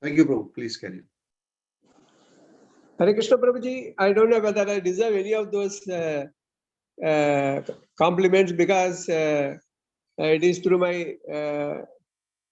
Thank you, Prabhu. Please carry on. Hare Krishna Prabhuji, I don't know whether I deserve any of those compliments because it is through my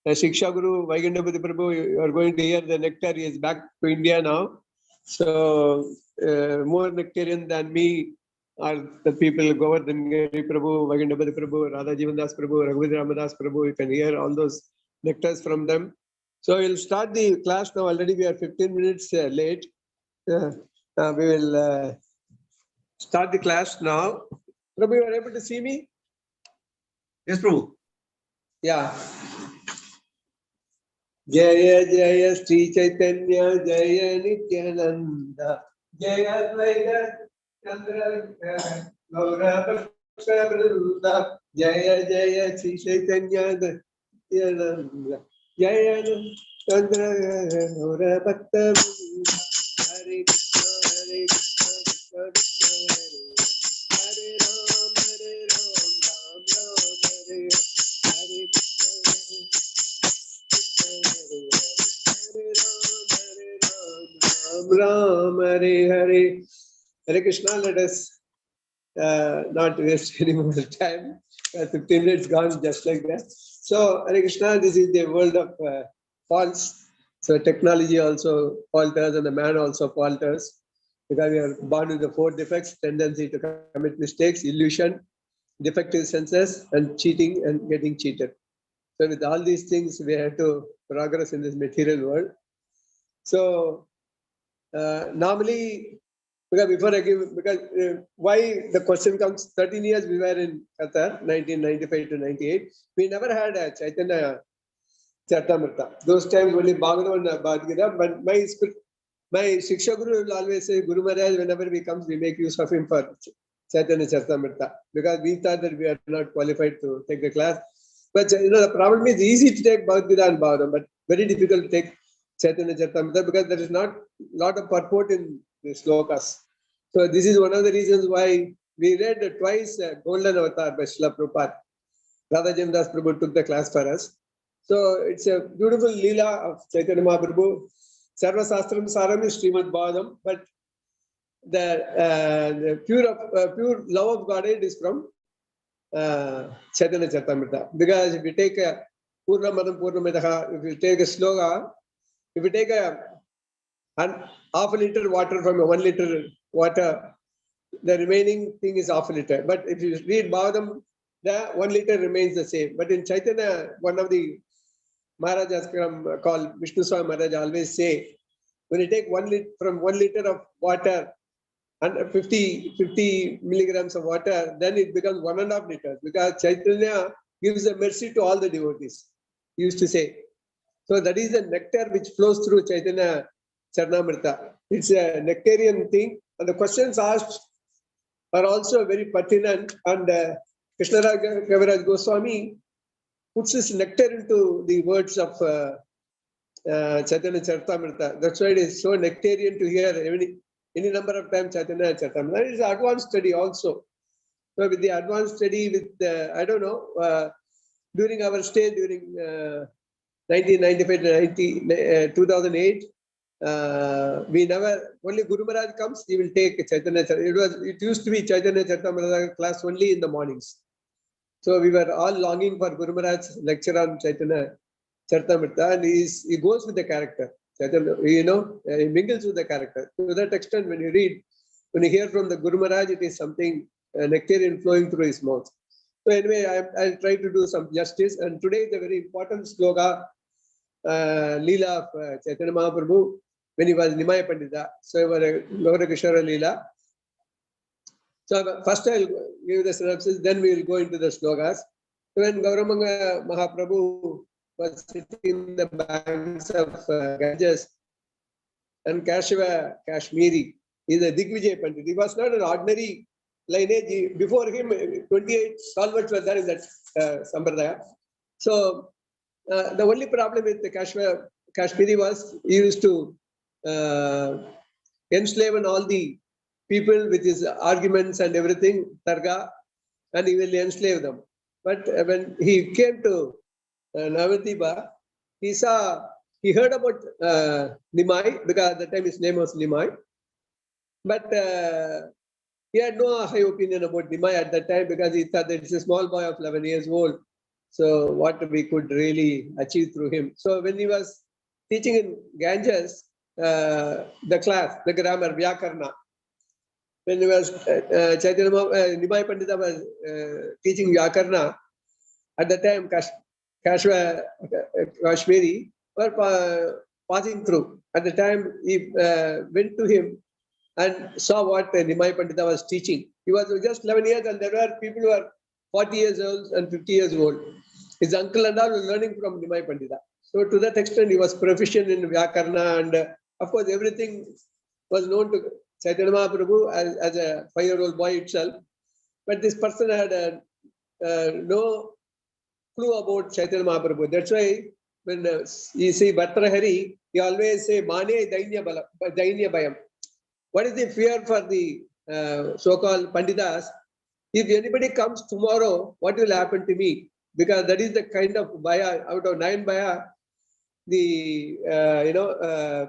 Shiksha Guru Vaigandapati Prabhu. You are going to hear the nectar. He is back to India now. So more nectarian than me are the people Govardhan Giri Prabhu, Vaigandapati Prabhu, Radha Jivandas Prabhu, Raghuvidra Ramadas Prabhu. You can hear all those nectars from them. So we'll start the class now. Already we are 15 minutes late. We will start the class now. Prabhu, you are able to see me? Yes, Prabhu. Yeah. Jaya Jaya Sri Caitanya Jaya Nityananda Jaya Dvaita Chandra Gaura Bhakta Jaya Jaya Sri Caitanya Nityananda Jaya Chandra Gaura Bhakta Hare Krishna Hare Krishna Krishna Krishna Hare Hare Ram Ram Hare Hare Ram Hare Hare. Hare Krishna, let us not waste any more time. 15 minutes gone just like that. So, Hare Krishna, this is the world of faults. So, technology also falters and the man also falters because we are born with the 4 defects: tendency to commit mistakes, illusion, defective senses, and cheating and getting cheated. So, with all these things, we have to progress in this material world. So, normally, why the question comes, 13 years we were in Katha, 1995 to 98. We never had a Caitanya Caritamrta. Those times only Bhagavad and Bharatagraja. But my Shiksha Guru will always say, Guru Maharaj, whenever he comes, we make use of him for Caitanya Caritamrta. Because we thought that we are not qualified to take the class. But the problem is easy to take Bhagavad and Bhagavatam, but very difficult to take Caitanya Caritamrta because there is not a lot of purport in the slokas. So this is one of the reasons why we read twice Golden Avatar by Srila Prabhupada. Radha Jivandas Prabhu took the class for us. So it's a beautiful Leela of Chaitanya Mahaprabhu. Sarva Sastram Saram is Srimad Bhagavatam, but the pure love of Godhead is from Chaitanya Caritamrta. Because if you take a Purnamadam Purnamadaha, if you take a sloga, if you take half a liter water from a 1 liter water, the remaining thing is half a liter. But if you read Bhagavatam, the 1 liter remains the same. But in Chaitanya, one of the Maharajas called Vishnu Swami Maharaj always say, when you take 1 liter from 1 liter of water and 50 milligrams of water, then it becomes 1.5 liters because Chaitanya gives a mercy to all the devotees. He used to say. So that is the nectar which flows through Caitanya Caritamrta. It's a nectarian thing, and the questions asked are also very pertinent. And Krishna Kaviraj Goswami puts this nectar into the words of Chaitanya Caritamrta. That's why it is so nectarian to hear any number of times Chaitanya Caritamrta. It is an advanced study also. So with the advanced study, with I don't know, during our stay during 1995 to 2008, we never, only Guru Maharaj comes, he will take Chaitanya. It used to be Chaitanya Caritamrta class only in the mornings. So we were all longing for Guru Maharaj's lecture on Chaitanya Caritamrta, and he goes with the character. Chaitanya, he mingles with the character. To that extent, when you hear from the Guru Maharaj, it is something nectarian flowing through his mouth. So anyway, I'll try to do some justice. And today is a very important sloka, Leela of Chaitanya Mahaprabhu, when he was Nimaya Pandita. So he was a Gaura Kishora Leela. So first I'll give the synopsis, then we will go into the slokas. So when Gauramanga Mahaprabhu was sitting in the banks of Ganges, and Kashava Kashmiri is a Digvijay Pandit. He was not an ordinary lineage. Before him, 28 stalwarts were there in that Sampradaya. So the only problem with the Kashmiri was he used to enslave all the people with his arguments and everything, Targa, and he will enslave them. But when he came to Navadvipa, he saw he heard about Nimai, because at the time his name was Nimai. But he had no high opinion about Nimai at that time, because he thought that it's a small boy of 11 years old. So what we could really achieve through him. So when he was teaching in Ganges, the class, the grammar, Vyakarna, when he was Nimai Pandita was teaching Vyakarna, at the time Kashmiri were passing through. At the time he went to him and saw what Nimai Pandita was teaching. He was just 11 years, and there were people who were 40 years old and 50 years old. His uncle and all were learning from Nimai Pandita. So to that extent, he was proficient in Vyakarna, and of course, everything was known to Chaitanya Mahaprabhu as a 5-year-old boy itself. But this person had no clue about Chaitanya Mahaprabhu. That's why when you see Bharatagraja, he always say, Mane Dainya Bayam. What is the fear for the so-called Panditas? If anybody comes tomorrow, what will happen to me? Because that is the kind of baya, out of 9 baya, the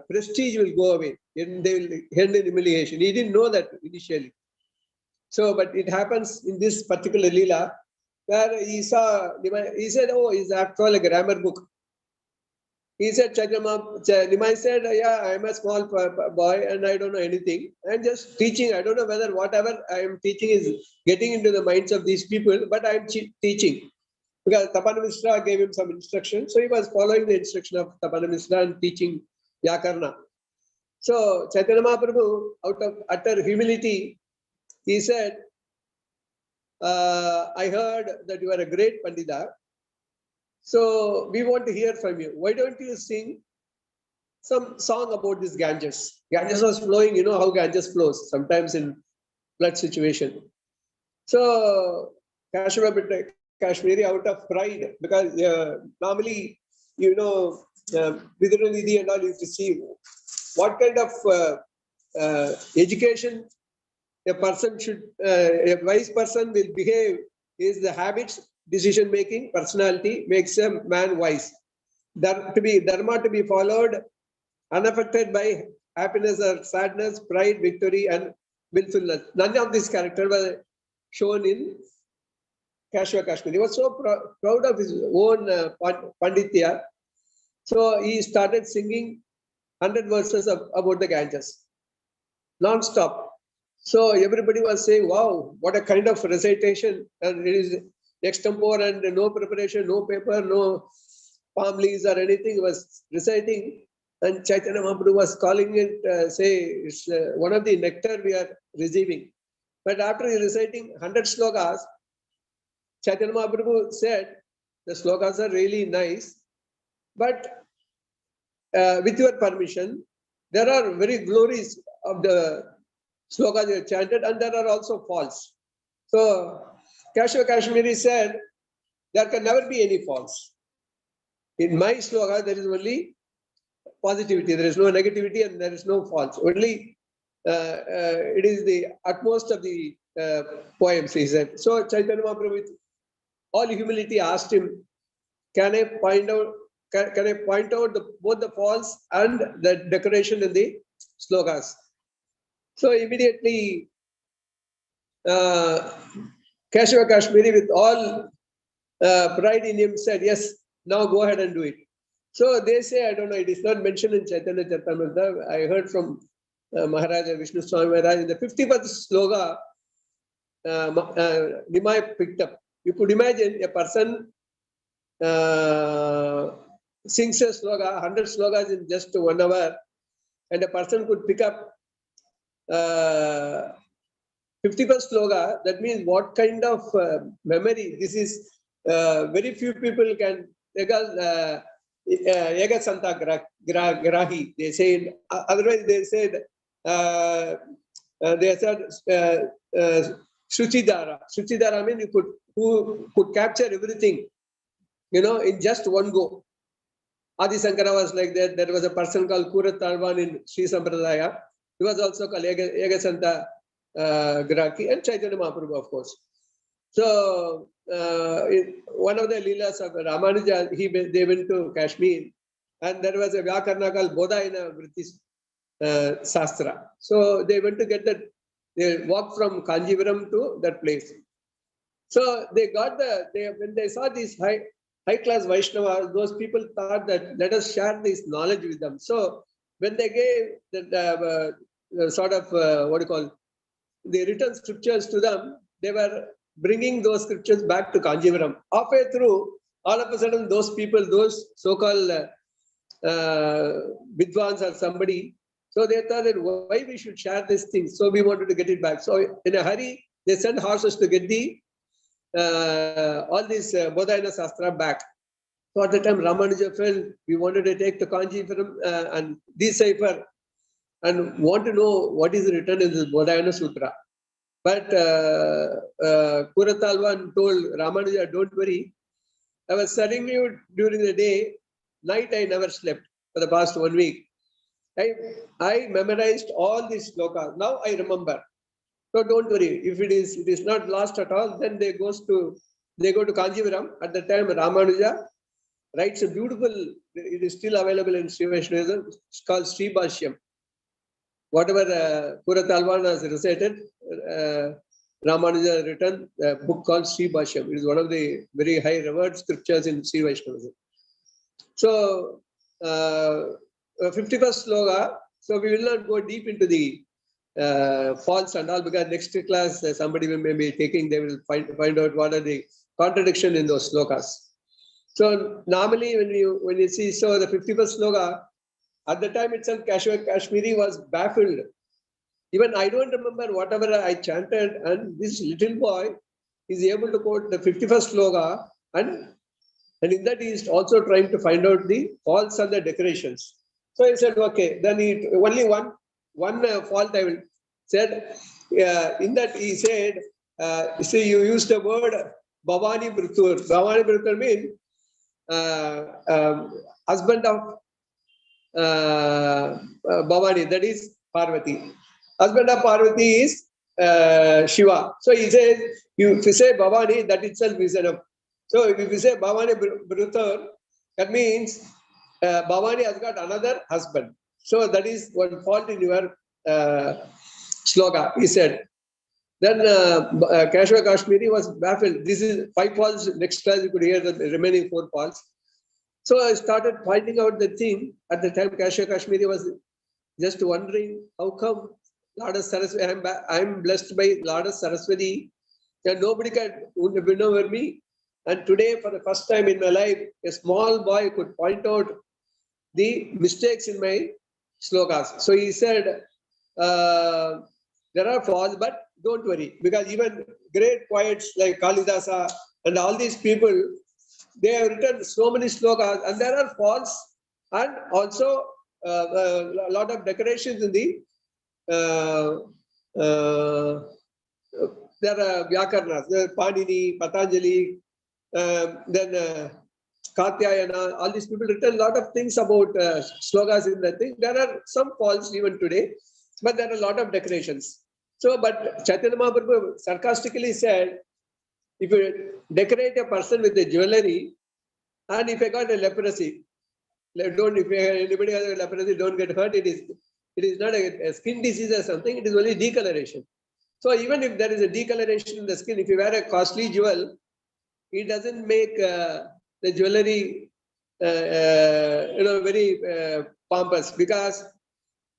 prestige will go away and they will end in humiliation. He didn't know that initially. So, but it happens in this particular Leela, where he saw, he said, oh, it's after all a grammar book. He said, Nimai said, yeah, I'm a small boy and I don't know anything. I'm just teaching. I don't know whether whatever I'm teaching is getting into the minds of these people, but I'm teaching. Because Tapana Mishra gave him some instruction. So he was following the instruction of Tapana Mishra and teaching Vyakarna. So Chaitanya Mahaprabhu, out of utter humility, he said, I heard that you are a great Pandita. So we want to hear from you. Why don't you sing some song about this Ganges? Ganges was flowing, you know how Ganges flows, sometimes in flood situation. So Kashmiri, out of pride, because normally, you know, Vidyanidhi and all used to see what kind of education a person should, a wise person will behave is the habits, decision making, personality makes a man wise. Dharma to be followed, unaffected by happiness or sadness, pride, victory, and willfulness. None of these characters were shown in Kashmir. He was so proud of his own Panditya. So he started singing 100 verses about the Ganges, non-stop. So everybody was saying, wow, what a kind of recitation. And it is extempore and no preparation, no paper, no palm leaves or anything. He was reciting. And Chaitanya Mahaprabhu was calling it, say, it's one of the nectar we are receiving. But after reciting 100 slokas, Chaitanya Mahaprabhu said, the slokas are really nice, but with your permission, there are very glories of the slokas you have chanted, and there are also faults. So Kashmiri said, there can never be any faults. In my sloka, there is only positivity. There is no negativity and there is no faults. Only it is the utmost of the poems, he said. So Chaitanya Mahaprabhu, with all humility, asked him, can I point out both the faults and the decoration in the slokas? So immediately, Kashmiri, with all pride in him, said, yes, now go ahead and do it. So they say, I don't know, it is not mentioned in Chaitanya Charitamrta. I heard from Maharaja Vishnu Swami Maharaj in the 51st sloka, Nimai picked up. You could imagine a person sings a sloka, 100 slokas in just 1 hour, and a person could pick up 51st sloka. That means what kind of memory? This is very few people can. Ega Santa Grahi, they say. Otherwise, they said Shuchidara. Shuchidara means who could capture everything, you know, in just one go. Adi Sankara was like that. There was a person called Kurat Talvan in Sri Sampradaya. He was also called Ega Santa Graki, and Chaitanya Mahaprabhu, of course. So, in one of the Leelas of Ramanuja, they went to Kashmir, and there was a Vyakarna called Bodhayana Vritti Sastra. So they went to get that, they walked from Kanjivaram to that place. So they got when they saw these high class Vaishnavas, those people thought that let us share this knowledge with them. So when they gave the sort of what do you call, the written scriptures to them, they were bringing those scriptures back to Kanjivaram. Halfway through, all of a sudden, those people, those so-called Vidwans or somebody, so they thought that why we should share these things. So we wanted to get it back. So in a hurry, they sent horses to get the all these Bodhayana Sastra back. So at the time, Ramanuja felt we wanted to take the Kanjivaram and decipher and want to know what is written in this Bodhayana Sutra. But Kuratalvan told Ramanuja, don't worry. I was studying you during the day. Night I never slept for the past 1 week. I memorized all these slokas. Now I remember. So don't worry. If it is not lost at all, then they go to Kanjivaram. At the time, Ramanuja writes a beautiful, it is still available in Sri Vaishnavism. It's called Sri Bhashyam. Whatever Kuratalvan has recited, Ramanuja written a book called Sri Bhashyam. It is one of the very high revered scriptures in Sri Vaishnavism. So, 51st sloka. So we will not go deep into the faults and all, because next class somebody will maybe taking, they will find out what are the contradiction in those slokas. So normally when you see, so the 51st sloka, at the time itself, Kashmiri was baffled. Even I don't remember whatever I chanted, and this little boy is able to quote the 51st sloka, and in that he is also trying to find out the faults and the decorations. So he said, okay, then only one fault I will said. In that he said, see, you used the word Bhavani Brutur. Bhavani Brutur means husband of Bhavani, that is Parvati. Husband of Parvati is Shiva. So he says, if you say Bhavani, that itself is enough. So if you say Bhavani Brutur, that means Bhavani has got another husband. So that is one fault in your sloka, he said. Then Kashwa Kashmiri was baffled. This is 5 faults. Next class you could hear the remaining 4 faults. So I started finding out the thing. At the time, Kashwa Kashmiri was just wondering, how come Lord Saraswati, I'm blessed by Lord Saraswati, and nobody can win over me. And today, for the first time in my life, a small boy could point out the mistakes in my slokas. So he said, there are faults, but don't worry, because even great poets like Dasa and all these people, they have written so many slokas, and there are faults, and also a lot of decorations in the there are Vyakarnas, there are Panini, Patanjali, then Caitanya, all these people written a lot of things about slokas in that thing. There are some faults even today, but there are a lot of decorations. So, but Chaitanya Mahaprabhu sarcastically said, if you decorate a person with a jewelry, and if I got a leprosy, if anybody has a leprosy, don't get hurt. It is not a skin disease or something. It is only decoloration. So even if there is a decoloration in the skin, if you wear a costly jewel, it doesn't make the jewelry, very pompous, because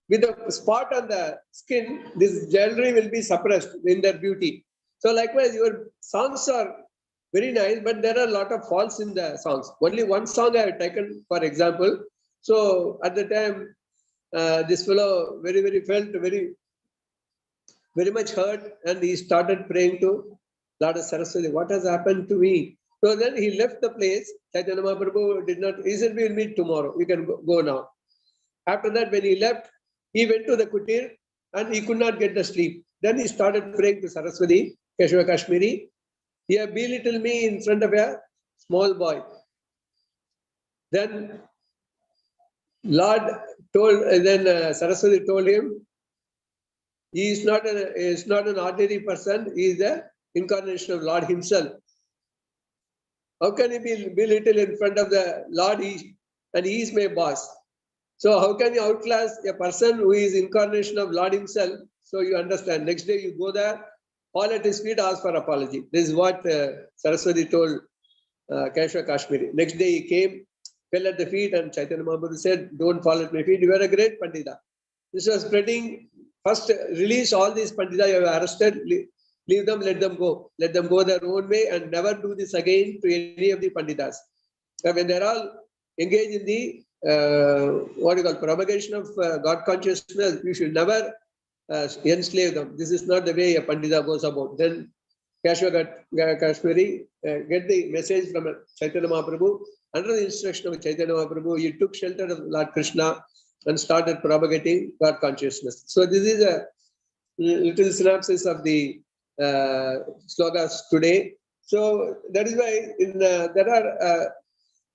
with the spot on the skin, this jewelry will be suppressed in their beauty. So likewise, your songs are very nice, but there are a lot of faults in the songs. Only one song I have taken, for example. So at the time, this fellow felt very much hurt, and he started praying to Lord Saraswati, what has happened to me? So then he left the place. Chaitanya Mahaprabhu did not, he said, we will meet tomorrow. We can go now. After that, when he left, he went to the kutir and he could not get the sleep. Then he started praying to Saraswati, Kashwa Kashmiri. He belittled me in front of a small boy. Then Saraswati told him, he is not an ordinary person. He is the incarnation of Lord himself. How can he be belittled in front of the Lord? and he is my boss. So how can you outclass a person who is incarnation of Lord himself? So you understand. Next day you go there, fall at his feet, ask for apology. This is what Saraswati told Keshava Kashmiri. Next day he came, fell at the feet, and Chaitanya Mahaprabhu said, "Don't fall at my feet. You are a great Pandita." This was spreading. First, release all these Pandita you have arrested. Leave them, let them go. Let them go their own way and never do this again to any of the Panditas. When they're all engaged in the propagation of God consciousness, you should never enslave them. This is not the way a Pandita goes about. Then Keshava Kashmiri get the message from Chaitanya Mahaprabhu. Under the instruction of Chaitanya Mahaprabhu, he took shelter of Lord Krishna and started propagating God consciousness. So this is a little synopsis of the slokas today. So that is why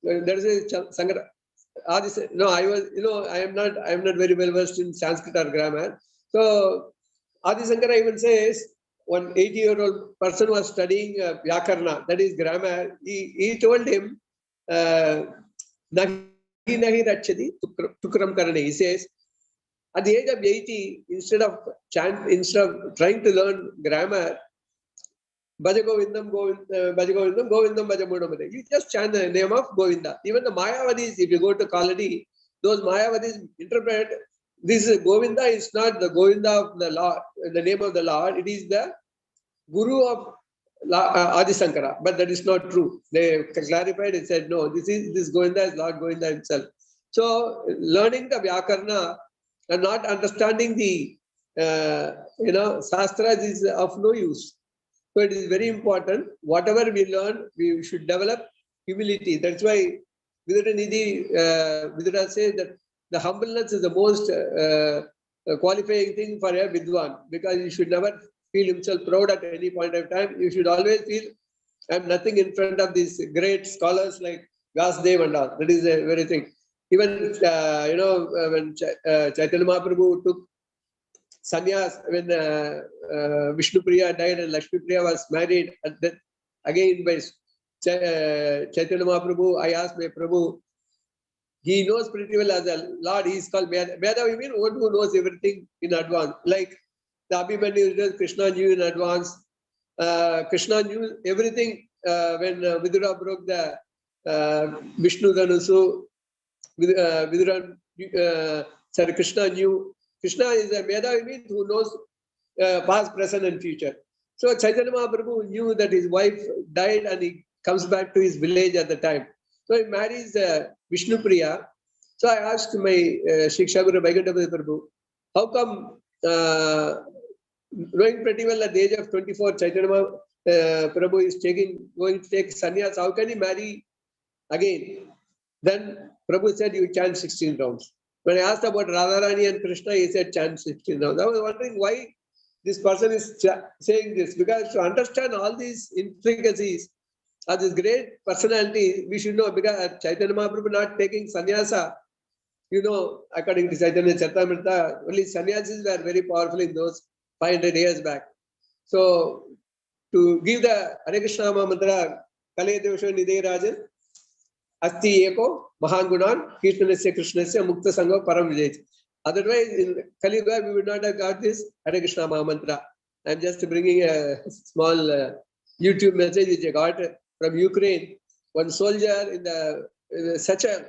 there is a Sangha. No, I am not very well versed in Sanskrit or grammar. So Adi Sankara even says, one 80-year-old person was studying Vyakarna, that is grammar. He told him, Nahi Rachadi Tukram Karane. He says, at the age of 80, instead of trying to learn grammar, Bhaja Govindam, Govindam, Bhaja Mudamade. You just chant the name of Govinda. Even the Mayavadis, if you go to Kaladi, those Mayavadis interpret this Govinda is not the Govinda of the Lord, the name of the Lord. It is the Guru of Adi Sankara. But that is not true. They clarified and said, no, this Govinda is Lord Govinda himself. So learning the Vyakarna and not understanding the Shastras is of no use. So it is very important. Whatever we learn, we should develop humility. That's why Vidura says that the humbleness is the most qualifying thing for a Vidwan, because you should never feel himself proud at any point of time. You should always feel, I'm nothing in front of these great scholars like Vyasadeva and all. That is a very thing. Even, when Chaitanya Mahaprabhu took sannyas, when Vishnu Priya died and Lakshmi Priya was married, and then again by Chaitanya Mahaprabhu, I asked my Prabhu, he knows pretty well as a Lord, he is called Meda. Meda, we mean one who knows everything in advance. Like the Abhimanyu, Krishna knew in advance. Krishna knew everything when Vidura broke the Vishnu Dhanusu. Krishna knew. Krishna is a Meda, we mean who knows past, present and future. So Chaitanya Mahaprabhu knew that his wife died and he comes back to his village at the time. So he marries Vishnu Priya. So I asked my Shiksha Guru Vaikuntapati Prabhu, how come, knowing pretty well at the age of 24, Chaitanya Prabhu is going to take sannyas, how can he marry again? Then Prabhu said, you chant 16 rounds. When I asked about Radharani and Krishna, he said, chant 16 rounds. I was wondering why this person is saying this, because to understand all these intricacies of this great personality, we should know, because Chaitanya Mahaprabhu not taking sannyasa, according to Chaitanya Caritamrta, only sannyasis were very powerful in those 500 years back. So to give the Hare Krishna mantra, Kale Devasho Nidhe Rajan, Asti Eko, Mahangunan, Kirtanasya Krishnasya, Mukta Sangha, Param Vijay. Otherwise, in Kali Yuga, we would not have got this Hare Krishna mantra. I'm just bringing a small YouTube message which I got from Ukraine. One soldier in such a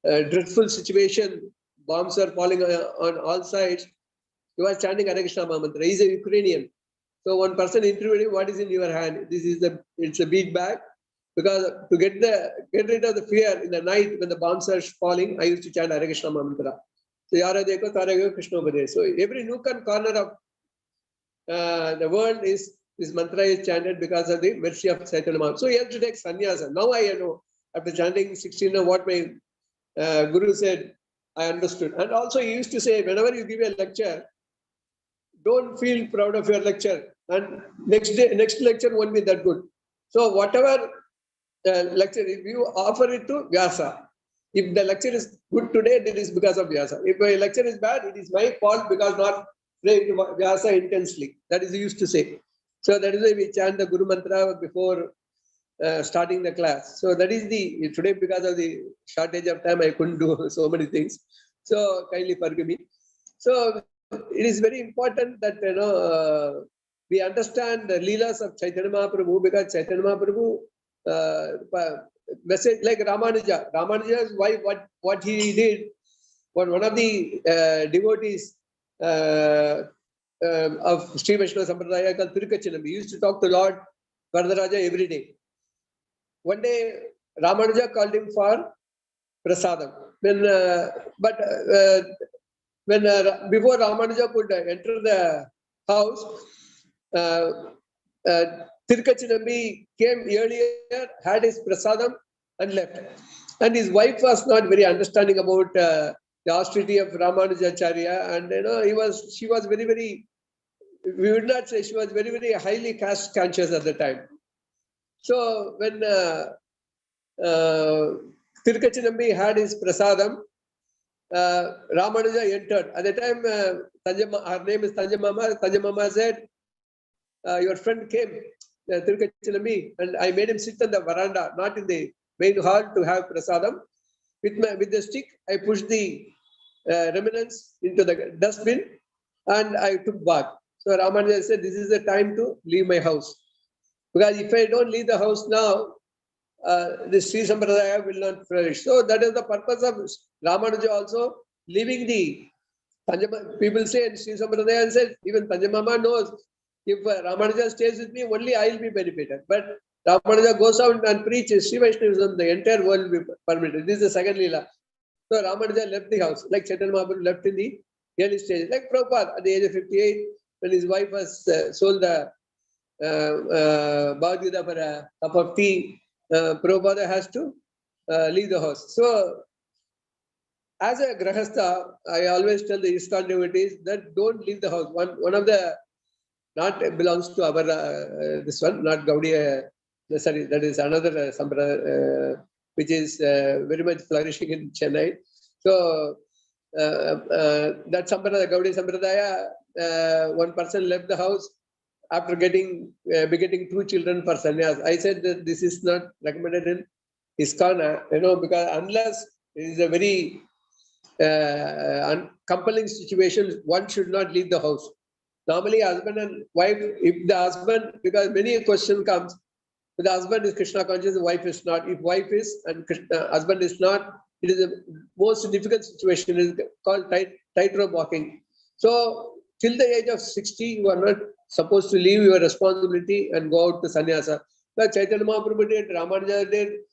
dreadful situation, bombs are falling on all sides. He was chanting Hare Krishna mantra. He's a Ukrainian. So one person interviewed him, what is in your hand? It's a bead bag. Because to get rid of the fear in the night when the bombs are falling, I used to chant Hare Krishna mantra. So Yara Deko Tarego Krishna Ubade. So every nook and corner of the world this mantra is chanted because of the mercy of Chaitanya Mahaprabhu. So he has to take sannyasa. Now I know, after chanting 16, what my Guru said, I understood. And also he used to say, whenever you give a lecture, don't feel proud of your lecture. And next lecture won't be that good. So whatever lecture, if you offer it to Vyasa, if the lecture is good today, it is because of Vyasa. If my lecture is bad, it is my fault because not praying to Vyasa intensely. That is he used to say. So that is why we chant the Guru Mantra before starting the class. So that is the, today because of the shortage of time, I couldn't do so many things. So kindly forgive me. So it is very important that, we understand the Leelas of Chaitanya Mahaprabhu, because Chaitanya Mahaprabhu, message like Ramanuja. Ramanuja's wife, what he did, one of the devotees of Sri Vaishnava Sampradaya called Tirukachinam, he used to talk to Lord Bharatagraja every day. One day, Ramanuja called him for prasadam. When before Ramanuja could enter the house, Tirukachinambi came earlier, had his prasadam and left. And his wife was not very understanding about the austerity of Ramanujacharya, and she was very, very, we would not say, she was very, very highly caste conscious at the time. So when Tirukachinambi had his prasadam, Ramanuja entered. At the time, her name is Tanjamama. Tanjamama said, your friend came, Tirukachinambi, and I made him sit on the veranda, not in the main hall, to have prasadam. With the stick, I pushed the remnants into the dustbin, and I took bath. So Ramanuja said, this is the time to leave my house. Because if I don't leave the house now, the Sri Sampradaya will not flourish. So that is the purpose of Ramanuja also leaving the Tanjama. People say in Sri Sampradaya, says, even Tanjamama knows, if Ramanuja stays with me, only I will be benefited. But Ramanuja goes out and preaches Sri Vaishnavism, the entire world will be permitted. This is the second Leela. So Ramanuja left the house, like Chaitanya Mahaprabhu left in the early stage. Like Prabhupada, at the age of 58, when his wife was sold the Bhagavad Gita for a cup of tea, Prabhupada has to leave the house. So, as a Grahastha, I always tell the ISKCON devotees that don't leave the house. One of the, not belongs to our, this one, not Gaudiya, sorry, that is another Sampradaya, which is very much flourishing in Chennai. So, that Sampradaya, Gaudiya Sampradaya, one person left the house after begetting 2 children for sannyas. I said that this is not recommended in ISKCON, because unless it is a very compelling situation, one should not leave the house. Normally, husband and wife, if the husband, because many question comes, if the husband is Krishna conscious, the wife is not. If wife is and husband is not, it is the most difficult situation. It is called tightrope walking. So, till the age of 60, you are not supposed to leave your responsibility and go out to sannyasa. But Chaitanya Mahaprabhu did, Ramanuja did,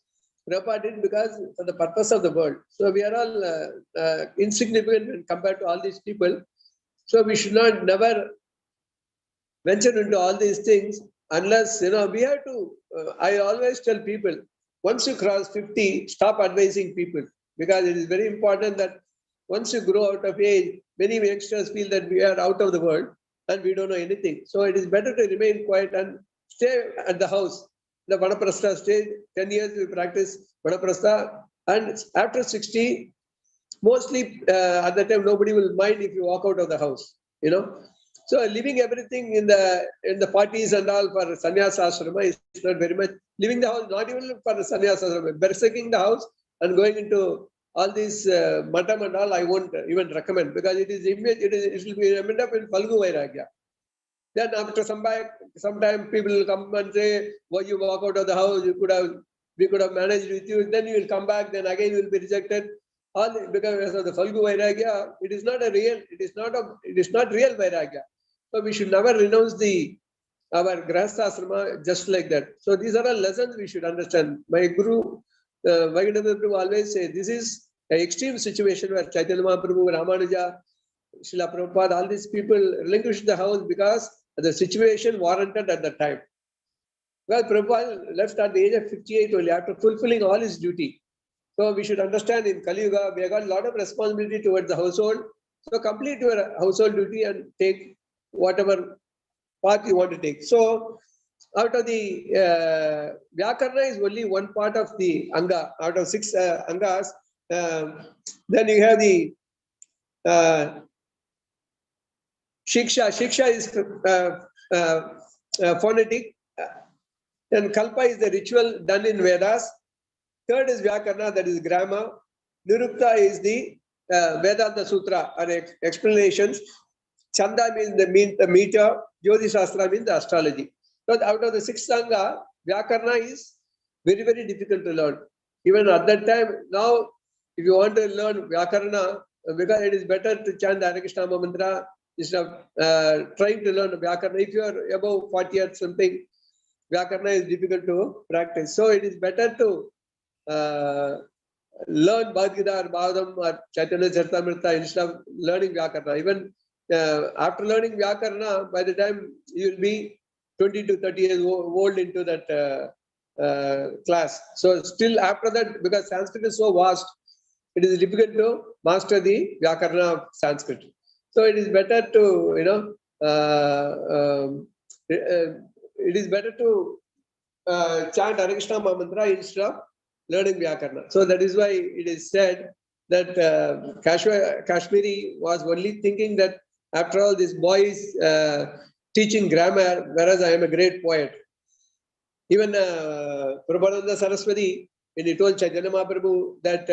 Prabhupada did, because for the purpose of the world. So we are all insignificant compared to all these people. So we should not never venture into all these things unless, we have to, I always tell people, once you cross 50, stop advising people, because it is very important that once you grow out of age, many youngsters feel that we are out of the world and we don't know anything. So it is better to remain quiet and stay at the house. The Vanaprastha stage, 10 years we practice Vanaprastha, and after 60, mostly at that time nobody will mind if you walk out of the house, So leaving everything in the parties and all for sannyasa ashrama is not very much. Leaving the house, not even for sannyasa ashrama, berserking the house and going into all these matam and all, I won't even recommend, because it will be end up in Falgu Vairagya. Then after some time people will come and say, why you walk out of the house, we could have managed with you, then you will come back, then again you will be rejected. Because of the Falgu Vairagya, it is not real Vairagya. So we should never renounce our Grahastha asrama just like that. So these are all lessons we should understand. My Guru, Vaigyanatha Prabhu always say, this is an extreme situation where Chaitanya Mahaprabhu, Ramanuja, Srila Prabhupada, all these people relinquished the house because the situation warranted at the time. Well, Prabhupada left at the age of 58 only after fulfilling all his duty. So we should understand in Kali Yuga, we have got a lot of responsibility towards the household. So complete your household duty and take whatever path you want to take. So out of the Vyakarna is only one part of the Anga, out of 6 Angas. Then you have the Shiksha. Shiksha is phonetic. Then Kalpa is the ritual done in Vedas. Third is Vyakarna, that is grammar. Nirukta is the Vedanta Sutra or explanations. Chanda means the meter. Jyoti Shastra means the astrology. So out of the six Sangha, Vyakarna is very, very difficult to learn. Even at that time, now, if you want to learn Vyakarna, because it is better to chant the Hare Krishna mantra instead of trying to learn Vyakarna. If you are above 40 or something, Vyakarna is difficult to practice. So it is better to learn Bhagavad Gita or Bhagavatam or Chaitanya Charitamrta instead of learning Vyakarna. Even after learning Vyakarna, by the time you will be 20 to 30 years old into that class. So still after that, because Sanskrit is so vast, it is difficult to master the Vyakarna of Sanskrit. So it is better to, it is better to chant Hare Krishna mantra instead of learning Vyakarna. So that is why it is said that Kashmiri was only thinking that after all, this boy is teaching grammar, whereas I am a great poet. Even Prabhupada Saraswati, when he told Chaitanya Mahaprabhu that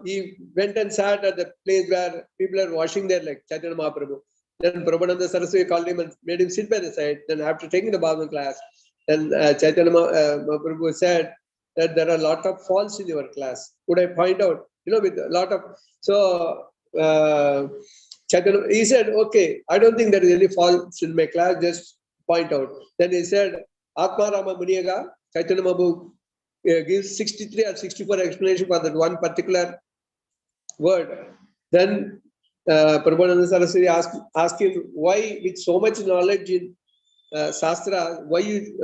he went and sat at the place where people are washing their legs, Chaitanya Mahaprabhu. Then Prabhupada Saraswati called him and made him sit by the side. Then after taking the Bhagavad class, then Chaitanya Mahaprabhu said that there are a lot of faults in your class. Could I point out? With a lot of... So Chaitanya, he said, okay, I don't think there is any faults in my class, just point out. Then he said, Atma Rama Muniyaga, Chaitanya Mahaprabhu gives 63 or 64 explanation for that one particular word. Then Prabhupada Saraswati asked him, why with so much knowledge in Shastra, why you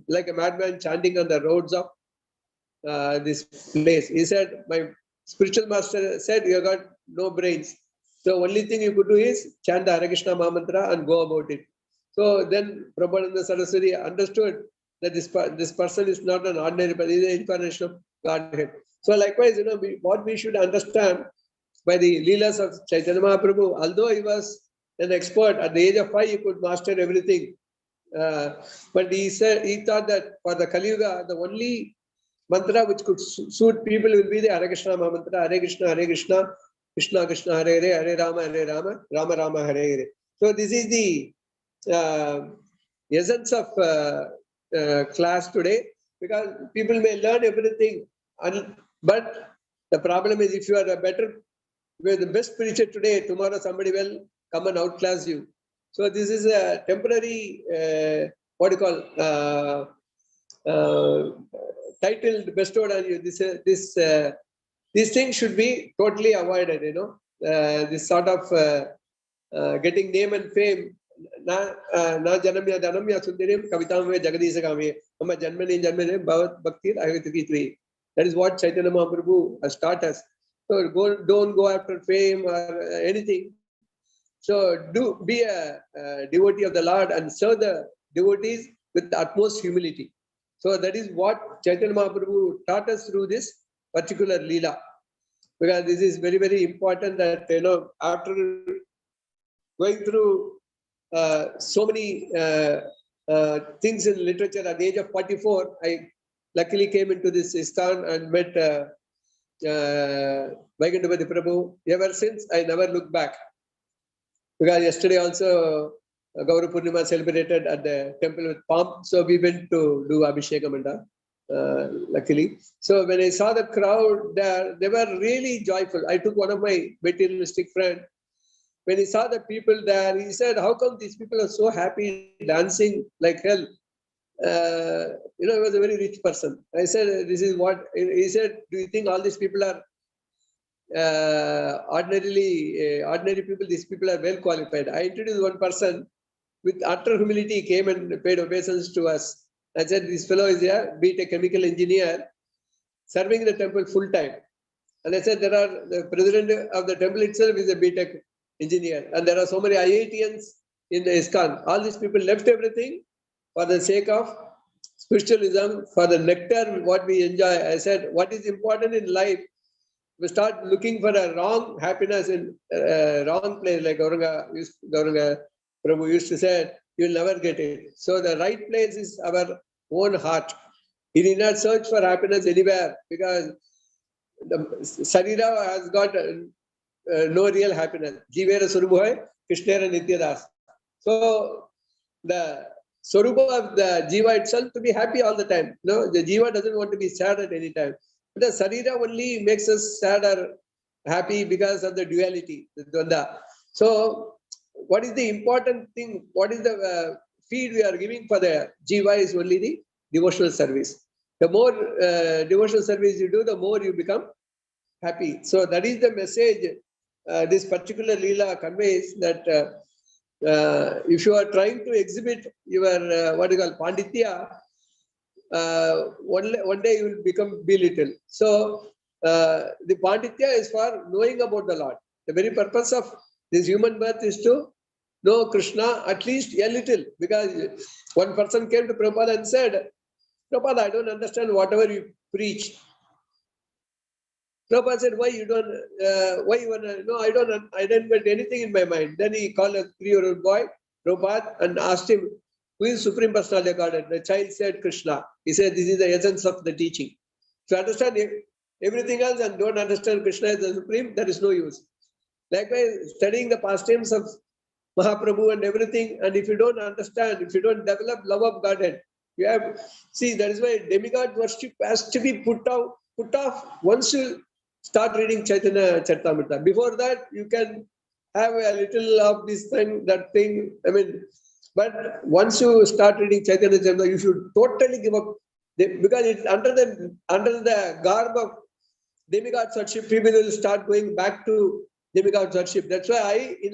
like a madman chanting on the roads of this place? He said, my spiritual master said, you have got no brains. So only thing you could do is chant the Hare Krishna Mahamantra and go about it. So then Prabhupada Saraswati understood that this person is not an ordinary person, he is an incarnation of Godhead. So likewise, what we should understand by the Leelas of Chaitanya Mahaprabhu, although he was an expert, at the age of 5 he could master everything. But he thought that for the Kali Yuga, the only mantra which could suit people will be the Hare Krishna Mahamantra, Hare Krishna, Krishna Krishna, Hare Hare, Hare Rama, Rama Rama, Hare Hare. So this is the essence of class today, because people may learn everything, but the problem is if you are the best preacher today, tomorrow somebody will come and outclass you. So this is a temporary, title bestowed on you. These things should be totally avoided. This sort of getting name and fame. Na janamya danamya sundarim kavitam ve jagadisa kame amma janmani bhavat bhakti ayatitri. That is what Chaitanya Mahaprabhu has taught us. So don't go after fame or anything. So be a devotee of the Lord and serve the devotees with the utmost humility. So that is what Chaitanya Mahaprabhu taught us through this particular Leela. Because this is very, very important that, after going through so many things in literature at the age of 44, I luckily came into this ISKCON and met Vaikunthapati Prabhu. Ever since, I never looked back. Because yesterday also, Gaura Purnima celebrated at the temple with pomp. So we went to do Abhishekam, luckily. So when I saw the crowd there, they were really joyful. I took one of my materialistic friends. When he saw the people there, he said, how come these people are so happy, dancing like hell? He was a very rich person. I said, this is what, he said, do you think all these people are ordinary people? These people are well qualified. I introduced one person with utter humility, came and paid obeisance to us. I said, this fellow is a B.Tech chemical engineer serving the temple full time. And I said, the president of the temple itself is a B.Tech engineer. And there are so many IITians in the ISKCON. All these people left everything for the sake of spiritualism, for the nectar, what we enjoy. I said, what is important in life? We start looking for a wrong happiness in a wrong place, like Gauranga Prabhu used to say, you'll never get it. So the right place is our own heart. You need not search for happiness anywhere because the Sarira has got no real happiness. Jivera Surubhoy, Krishnera Nityadas. So the Swarupa of the Jiva itself to be happy all the time. No, the Jiva doesn't want to be sad at any time. But the Sarira only makes us sad or happy because of the duality, the Dvanda. So, what is the important thing? What is the feed we are giving for the Jiva is only the devotional service. The more devotional service you do, the more you become happy. So, that is the message this particular Leela conveys that. If you are trying to exhibit your what you call panditya, one day you will become belittle. So the panditya is for knowing about the Lord. The very purpose of this human birth is to know Krishna at least a little. Because one person came to Prabhupada and said, Prabhupada, I don't understand whatever you preach. Prabhupada said, why you don't, why you want to, no, I didn't get anything in my mind. Then he called a 3-year-old boy, Prabhupada, and asked him, who is Supreme Personality of Godhead? The child said, Krishna. He said, this is the essence of the teaching. If you understand everything else and don't understand Krishna as the Supreme, there is no use. Likewise, studying the pastimes of Mahaprabhu and everything, and if you don't understand, if you don't develop love of Godhead, you have, see, that is why demigod worship has to be put off once you start reading Caitanya Charitamrta. Before that, you can have a little of this thing, that thing. I mean, but once you start reading Caitanya Charitamrta, you should totally give up because it's under the garb of demigod worship. People will start going back to demigod worship. That's why in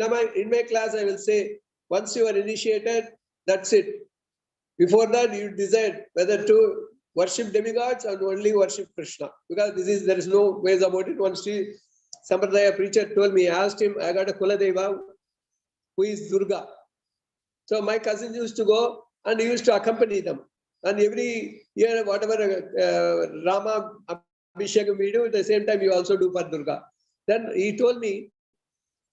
my class I will say, once you are initiated, that's it. Before that, you decide whether to worship demigods or only worship Krishna. Because there is no ways about it. One Sri Sampradaya preacher told me, I asked him, I got a Kuladeva who is Durga. So my cousin used to go and he used to accompany them. And every year, whatever Rama Abhishekam we do, at the same time you also do for Durga. Then he told me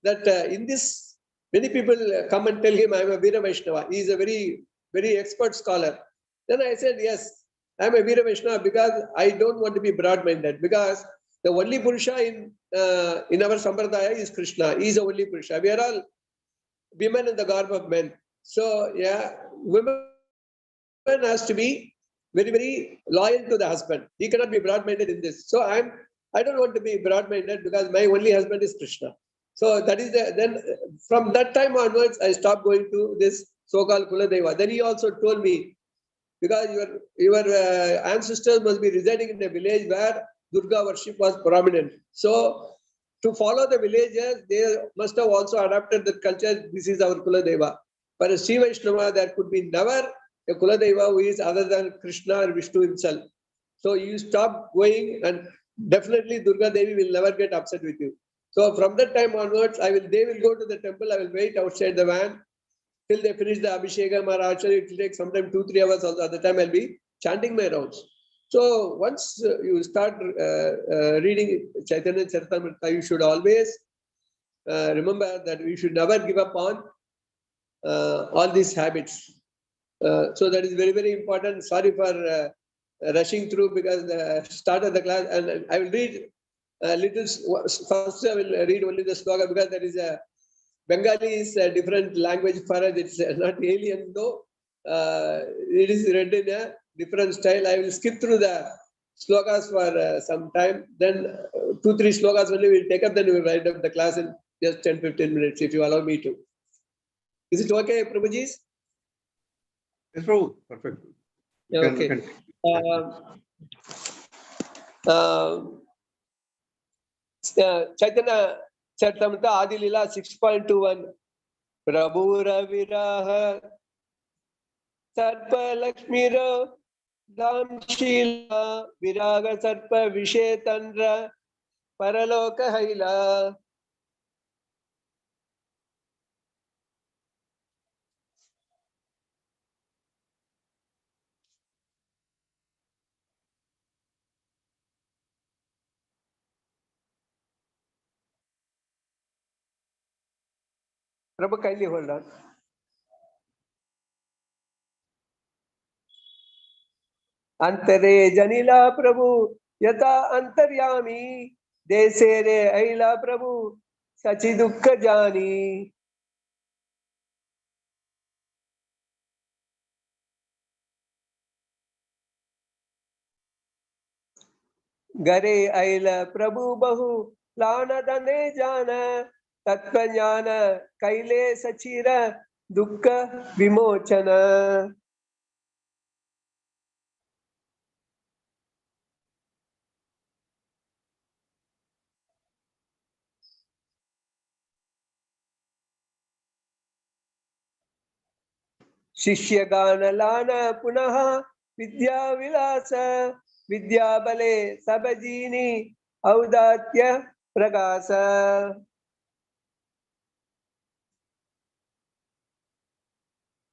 that in this, many people come and tell him, I am a Veera Vaishnava. He is a very, very expert scholar. Then I said, yes, I am a Veera Vaishnava because I don't want to be broad-minded. Because the only Purusha in our Sampradaya is Krishna. He is the only Purusha. We are all women in the garb of men. So, yeah, women has to be very, very loyal to the husband. He cannot be broad-minded in this. So I don't want to be broad-minded because my only husband is Krishna. So that is then from that time onwards, I stopped going to this so-called Kuladeva. Then he also told me, because your ancestors must be residing in a village where Durga worship was prominent. So to follow the villagers, they must have also adapted the culture. This is our Kuladeva. For a Sri Vaishnava, there could be never a Kuladeva who is other than Krishna or Vishnu himself. So you stop going and definitely Durga Devi will never get upset with you. So from that time onwards, they will go to the temple. I will wait outside the van till they finish the Abhishekam or actually it will take sometime 2-3 hours. Also at the time I'll be chanting my rounds. So once you start reading Caitanya Charitamrta, you should always remember that we should never give up on all these habits. So that is very, very important. Sorry for rushing through because the start of the class, and I will read a little. First, I will read only the sloga because there is a Bengali is a different language for us. It's not alien though. It is read in a different style. I will skip through the slogas for some time. Then 2-3 slogas only we'll take up. Then we will write up the class in just 10-15 minutes if you allow me to. Is it okay, Prabhuji? Yes, Prabhu. Perfect. Okay. Caitanya Charitamrta Adilila 6.21 Prabhu Raviraha Sarpa Lakshmira Damshila Viraga Sarpa Vishetandra Paraloka Haila. Prabhu, kindly hold on. Antare janila prabhu yata antaryami dese re aila prabhu sachi dukkha jani. Gare aila prabhu bahu lana dane jana tattva jnana kaile sachira dukkha vimochana. शिष्य गान लाना पुनः विद्या विलास विद्या बले सबजीनी औदात्य प्रकाश.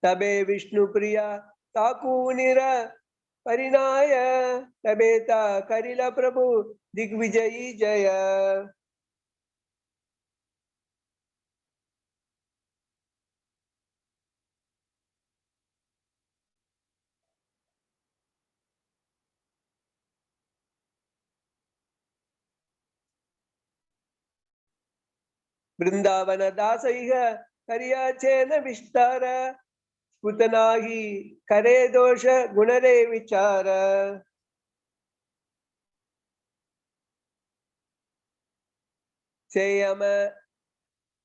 तबे विष्णु प्रिया ताकूनिर परिणाय तबेता करिला प्रभु दिग्विजयी जय. वृंदावन दासैः करियाचेन विस्तार पुतनाही करे दोष गुणरे विचार. सेयम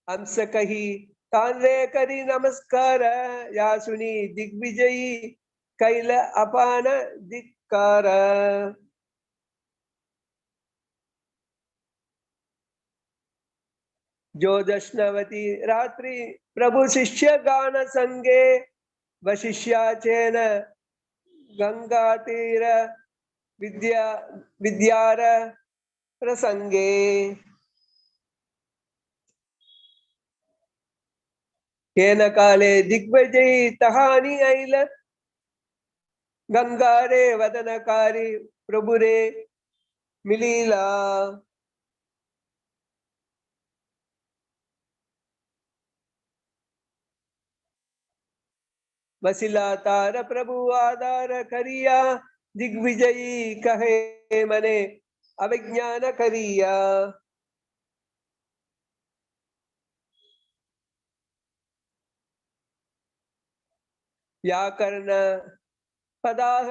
अंश कही तांरे करी नमस्कार या सुनी दिग्विजयी कैल अपान धिक्कार. जो दशनवती रात्रि प्रभु शिष्य गान संगे वशिष्याचेन गंगा तीर विद्यार प्रसंगे. केन काले दिग्विजयी तहानी ऐल गंगारे वदनकारी प्रभुरे मिलीला. वसिला तार प्रभु आधार करिया दिग्विजयी कहे मने अविज्ञान करिया. व्याकरण पदाह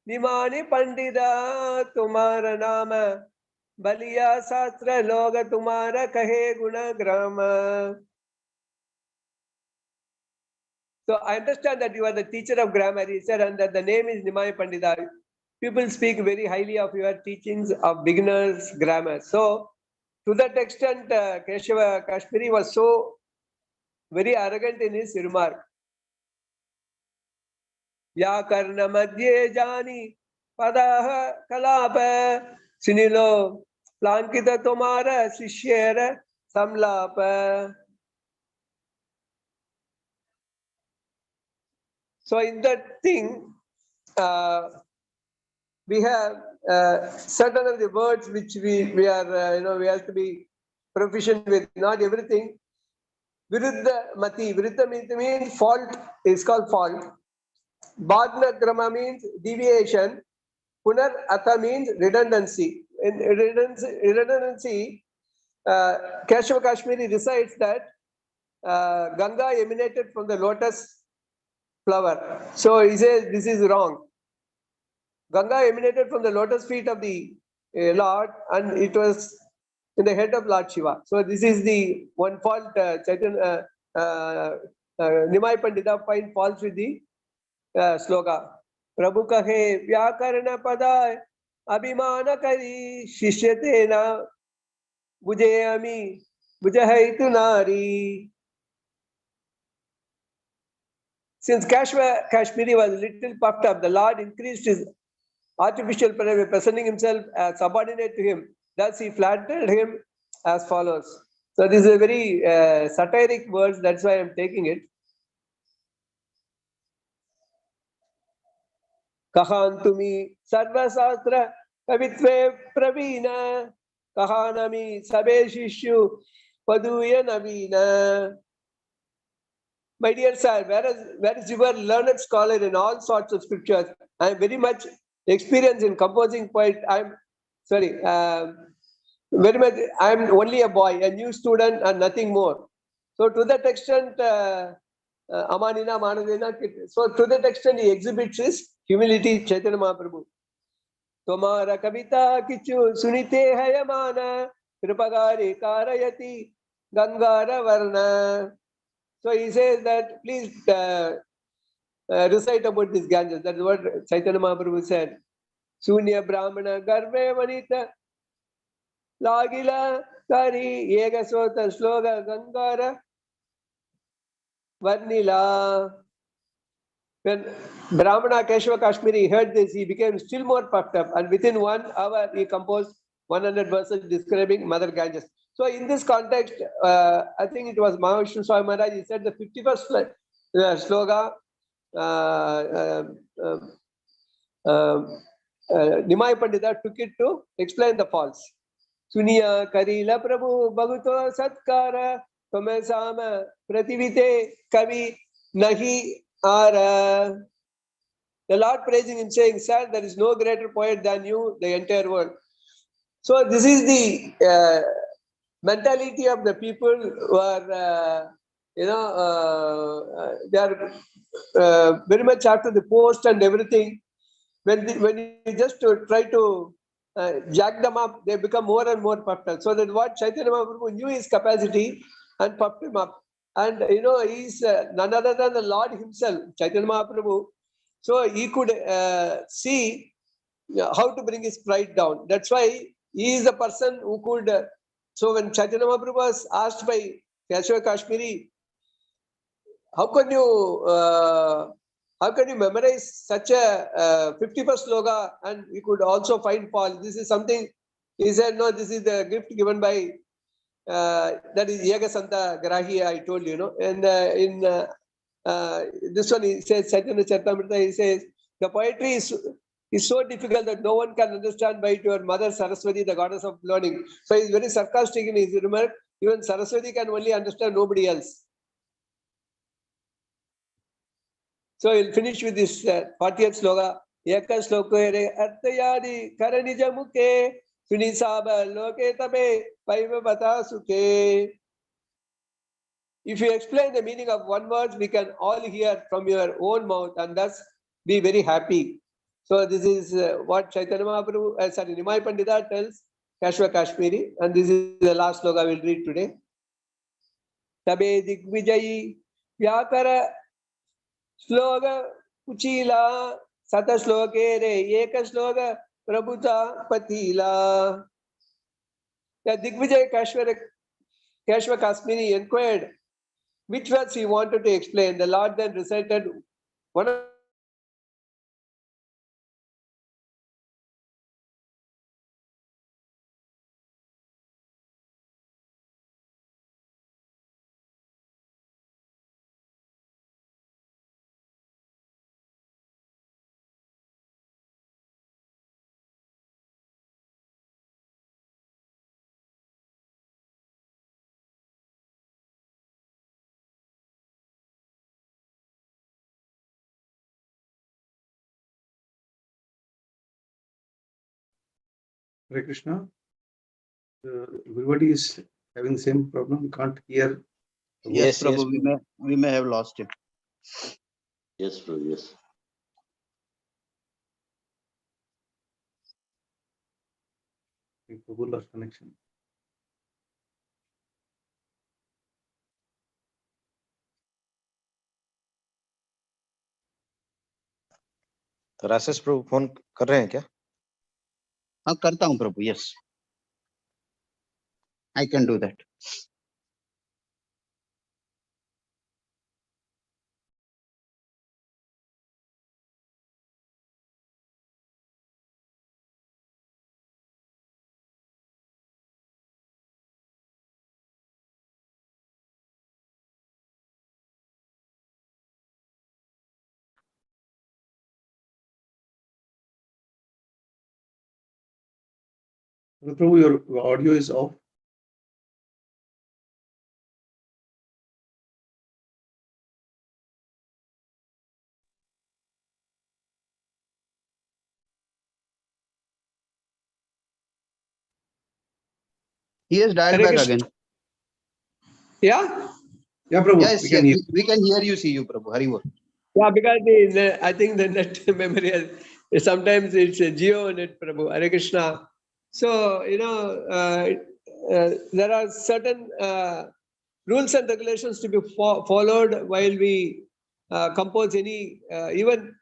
निमानि पंडिता तुम्हारा नाम बलिया शास्त्र लोग तुम्हारा कहे गुण ग्राम. So I understand that you are the teacher of grammar, he said, and that the name is Nimai Pandita. People speak very highly of your teachings of beginners' grammar. So to that extent, Keshava Kashmiri was so very arrogant in his remark. Vyakarna madhye jani padaha kalapa sinilo plankita tomara sishyera samlapa. So in that thing, we have certain of the words which we are we have to be proficient with. Not everything. Viruddha mati. Viruddha means fault. Is called fault. Bhagna grama means deviation. Punar atha means redundancy. In redundancy, Keshava Kashmiri recites that Ganga emanated from the lotus flower. So he says this is wrong. Ganga emanated from the lotus feet of the Lord, and it was in the head of Lord Shiva. So this is the one fault. Nimai Pandita find faults with the sloka. Prabhu kahe vyakarana pada abhimana kari shishyate na bujayami bujahaitu nari. Since Kashmiri was a little puffed up, the Lord increased his artificial pride, presenting himself as subordinate to him. Thus he flattered him as follows. So this is a very satiric words, that's why I am taking it. Kahantumi sarvasastra kavitve pravina kahanami sabe shishu paduya navina. My dear sir, where is your learned scholar in all sorts of scriptures? I am very much experienced in composing poet. I'm sorry, very much. I am only a boy, a new student, and nothing more. So to that extent, Amanina Manadina. So to that extent, he exhibits his humility, Chaitanya Mahaprabhu. Tomara kavita kichu sunite hayamana kripagari karayati gangara varna. So he says that please recite about this Ganges. That is what Chaitanya Mahaprabhu said. Sunya Brahmana Garve Vanita Lagila Kari Yegasota Sloga Gangara Varnila. When Brahmana Keshava Kashmiri heard this, he became still more puffed up, and within 1 hour he composed 100 verses describing Mother Ganges. So in this context, I think it was Mahavishnu Swami Maharaj, he said the 51st sloga, Nimai Pandita took it to explain the false. Suniya Karila Prabhu Bhaguto Satkara Tomesama Prativite Kavi Nahi Ara. The Lord praising him, saying, sir, there is no greater poet than you, the entire world. So this is the mentality of the people who are, they are very much after the post and everything. When you just try to jack them up, they become more and more puffed up. So that what Chaitanya Mahaprabhu knew his capacity and puffed him up. And he's none other than the Lord himself, Chaitanya Mahaprabhu. So he could see how to bring his pride down. That's why he is the person who could. So when Chaitanya Mahaprabhu was asked by Keshava Kashmiri, how can you memorize such a 51st sloga and you could also find Paul? This is something, he said, no, this is the gift given by, that is Yaga Santa Grahi, I told you, and in this one, he says, Chaitanya Charitamrta, he says, the poetry is so difficult that no one can understand by your mother Saraswati, the goddess of learning. So he's very sarcastic in his remark. Even Saraswati can only understand, nobody else. So he'll finish with this 40th sloka. Eka slokere artayadi karanija mukhe sunisaba loke tabe paiva bata sukhe. If you explain the meaning of one word, we can all hear from your own mouth and thus be very happy. So this is what Chaitanya Mahaprabhu, Nimai Pandita tells Keshava Kashmiri, and this is the last sloka I will read today. Tabe Digvijayi Vyakara Sloga Kuchila Sata Slokere Eka Sloga Prabhuta Patila. The Digvijay Keshava Kashmiri inquired which words he wanted to explain. The Lord then recited one of Hare Krishna. Everybody is having the same problem. We can't hear. Yes, Prabhu, we may have lost him. Yes, Prabhu, yes. Prabhu lost connection. तो राजेश प्रभु phone कर रहे हैं क्या? हाँ करता हूँ प्रभु. Yes, I can do that. Prabhu, your audio is off. He has dialed Hare back Krishna. again. Yeah? Yeah, Prabhu, Yes, we yes, can hear. we can hear you, see you, Prabhu. Hari Bol. Yeah, because I think the net memory, sometimes it's a geo net, Prabhu, Hare Krishna. So, there are certain rules and regulations to be followed while we compose any, even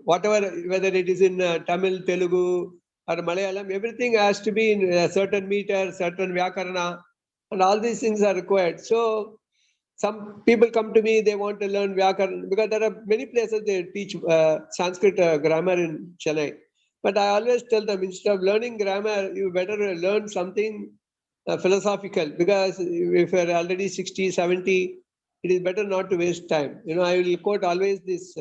whatever, whether it is in Tamil, Telugu, or Malayalam, everything has to be in a certain meter, certain Vyakarana, and all these things are required. So, some people come to me, they want to learn Vyakaran, because there are many places they teach Sanskrit grammar in Chennai. But I always tell them, instead of learning grammar, you better learn something philosophical, because if you're already 60, 70, it is better not to waste time. I will quote always this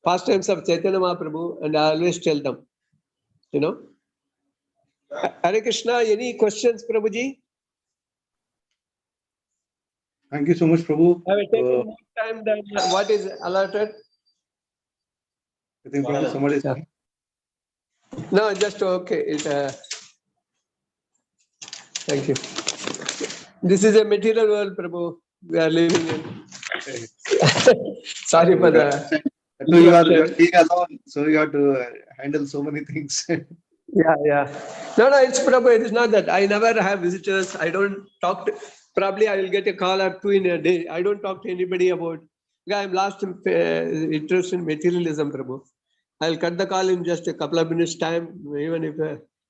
pastimes of Chaitanya Mahaprabhu, and I always tell them, Hare Krishna, any questions, Prabhuji? Thank you so much, Prabhu. I will take more time than what is allotted. I think Prabhu, somebody is Yeah. No, just okay. Thank you. This is a material world, Prabhu, we are living in. Sorry for the. So you are being alone, so you have to handle so many things. Yeah. No, it's Prabhu. It is not that. I never have visitors. I don't talk to. Probably I will get a call or two in a day. I don't talk to anybody about. I'm lost in interest in materialism, Prabhu. I'll cut the call in just a couple of minutes time. Even if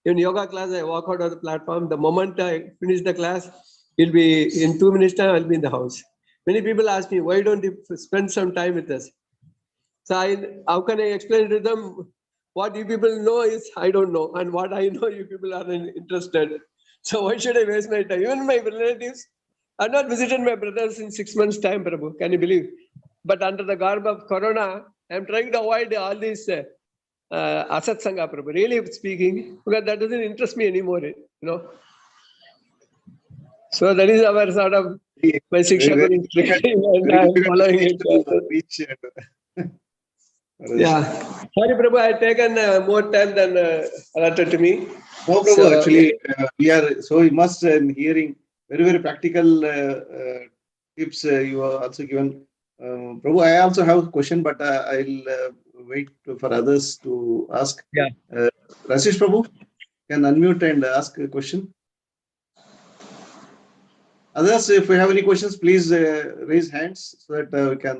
in yoga class I walk out of the platform, the moment I finish the class, it'll be in 2 minutes time. I'll be in the house. Many people ask me, why don't you spend some time with us? So how can I explain to them? What you people know is I don't know, and what I know you people are interested. So why should I waste my time? Even my relatives, I've not visited my brothers in 6 months' time, Prabhu. Can you believe? But under the garb of Corona, I'm trying to avoid all these asat sangha, Prabhu. Really speaking, because that doesn't interest me anymore. So that is our sort of my Shiksha Guru and I'm following it. Yeah. Sorry, Prabhu, I have taken more time than allotted to me. No, Prabhu, actually, we must hearing very, very practical tips you are also given. Prabhu, I also have a question, but I'll wait for others to ask. Yeah. Rashish Prabhu, can unmute and ask a question. Others, if we have any questions, please raise hands so that we can.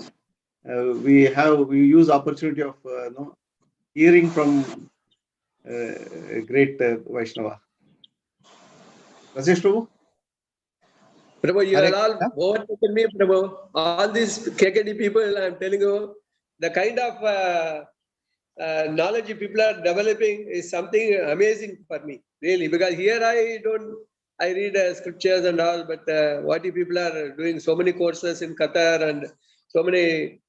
We use opportunity of hearing from a great Vaishnava. Rashish Prabhu? Prabhu, you are all overtaken me, Prabhu. All these KKD people, I'm telling you, the kind of knowledge people are developing is something amazing for me, really. Because here I read scriptures and all, but what you people are doing so many courses in Qatar and so many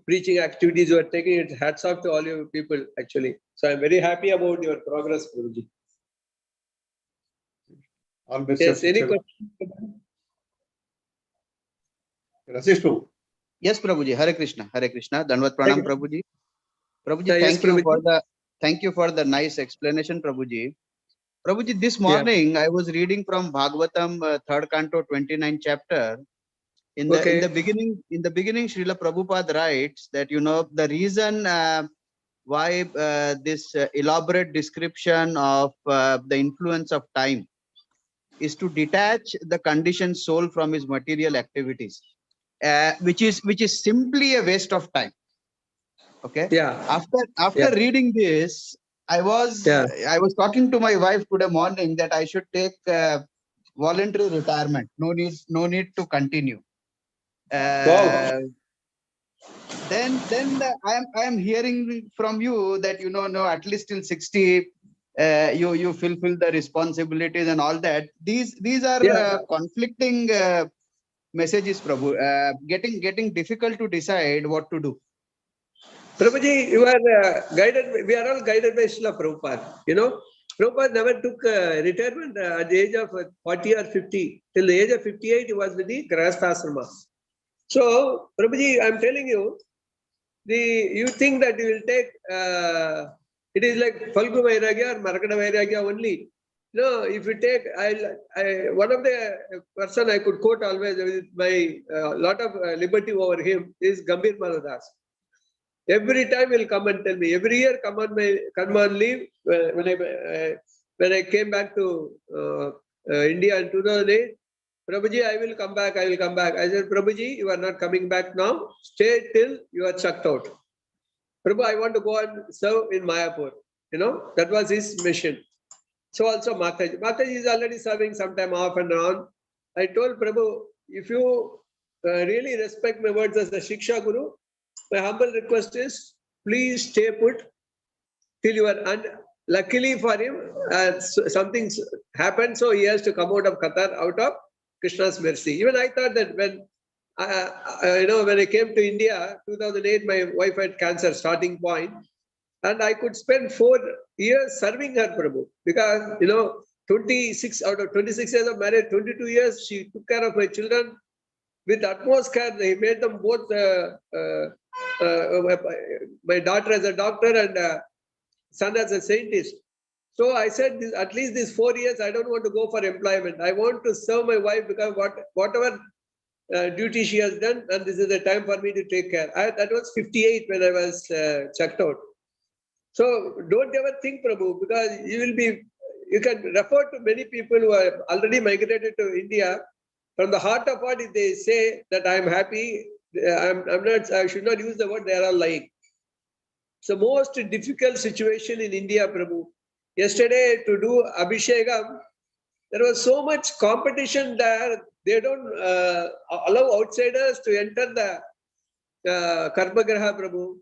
preaching activities you are taking, it hats off to all you people, actually. So I'm very happy about your progress, Prabhuji. Yes, any questions? Rashish Prabhu. Yes, Prabhuji. Hare Krishna. Hare Krishna. Dandavat Pranam, Prabhuji. Prabhuji, Yes, thank you for the nice explanation, Prabhuji. Prabhuji, this morning I was reading from Bhagavatam, 3rd canto, 29th chapter. In the beginning, Srila Prabhupada writes that the reason why this elaborate description of the influence of time is to detach the conditioned soul from his material activities, which is simply a waste of time. Okay. Yeah. After reading this, I was talking to my wife today morning that I should take voluntary retirement. No need to continue. Then I am hearing from you that at least till 60 you fulfill the responsibilities and all that. These are conflicting messages, Prabhu. Getting difficult to decide what to do. Prabhuji, you are guided. We are all guided by Srila Prabhupada. Prabhupada never took retirement at the age of 40 or 50. Till the age of 58, he was with the Grahastha. So, Prabhuji, I'm telling you, you think that you will take, it is like Falgu Vairagya or Marakada Vairagya only. No, if you take, one of the person I could quote always with my lot of liberty over him is Gambhir Manadas. Every time he'll come and tell me. Every year, come on leave. When I came back to India in 2008, Prabhuji, I will come back. I will come back. I said, Prabhuji, you are not coming back now. Stay till you are chucked out. Prabhu, I want to go and serve in Mayapur. You know, that was his mission. So also Mataji. Mataji is already serving sometime off and on. I told Prabhu, if you really respect my words as the Shiksha Guru, my humble request is, please stay put till you are. And luckily for him, something happened, so he has to come out of Qatar, out of Krishna's mercy. Even I thought that when when I came to India, 2008, my wife had cancer, starting point. And I could spend 4 years serving her, Prabhu, because 26 out of 26 years of marriage, 22 years she took care of my children with utmost care. They made them both. My daughter as a doctor and son as a scientist. So I said, at least these 4 years, I don't want to go for employment. I want to serve my wife because whatever duty she has done, and this is the time for me to take care. That was 58 when I was checked out. So don't ever think, Prabhu, because you can refer to many people who are already migrated to India. From the heart of heart, if they say that I am happy, I should not use the word, they are all lying. It's the most difficult situation in India, Prabhu. Yesterday, to do Abhishekam, there was so much competition there. They don't allow outsiders to enter the Karmagraha, Prabhu.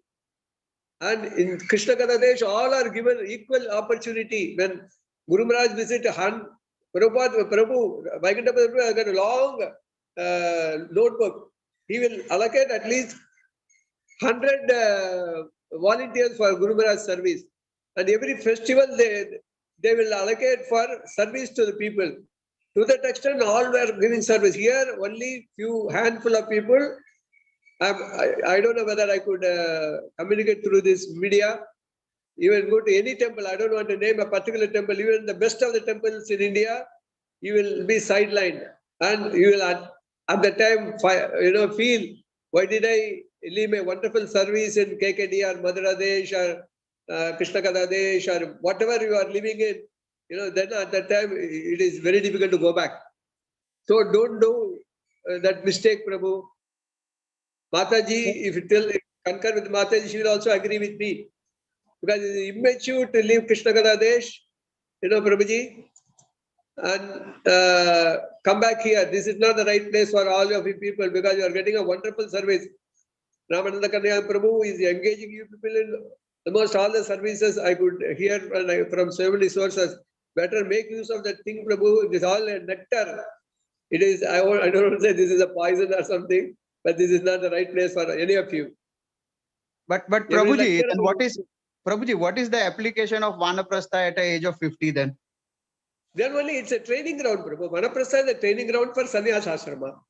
And in Krishna Katha Desh, all are given equal opportunity. When Guru Maharaj visited Han, Prabhu, Vaikunthapati got a long notebook. He will allocate at least 100 volunteers for Guru Maharaj service. And every festival they will allocate for service to the people. To that extent, all were giving service. Here, only few handful of people. I don't know whether I could communicate through this media. Even go to any temple, I don't want to name a particular temple, even the best of the temples in India, you will be sidelined. And you will at the time feel, why did I leave a wonderful service in KKD or Madhura Desh or Krishna Katha Desh or whatever you are living in, then at that time it is very difficult to go back. So don't do that mistake, Prabhu. Mataji, if you concur with Mataji, she will also agree with me. Because it is immature to leave Krishna Katha Desh, Prabhuji, and come back here. This is not the right place for all of you people because you are getting a wonderful service. Ramananda Kanya Prabhu is engaging you people in almost all the services I could hear from so many sources. Better make use of that thing, Prabhu. It is all a nectar. It is, I don't want to say this is a poison or something, but this is not the right place for any of you. But Prabhuji, then what is the application of Vanaprastha at the age of 50 then? Then only it's a training ground, Prabhu. Vanaprastha is a training ground for sannyas ashrama.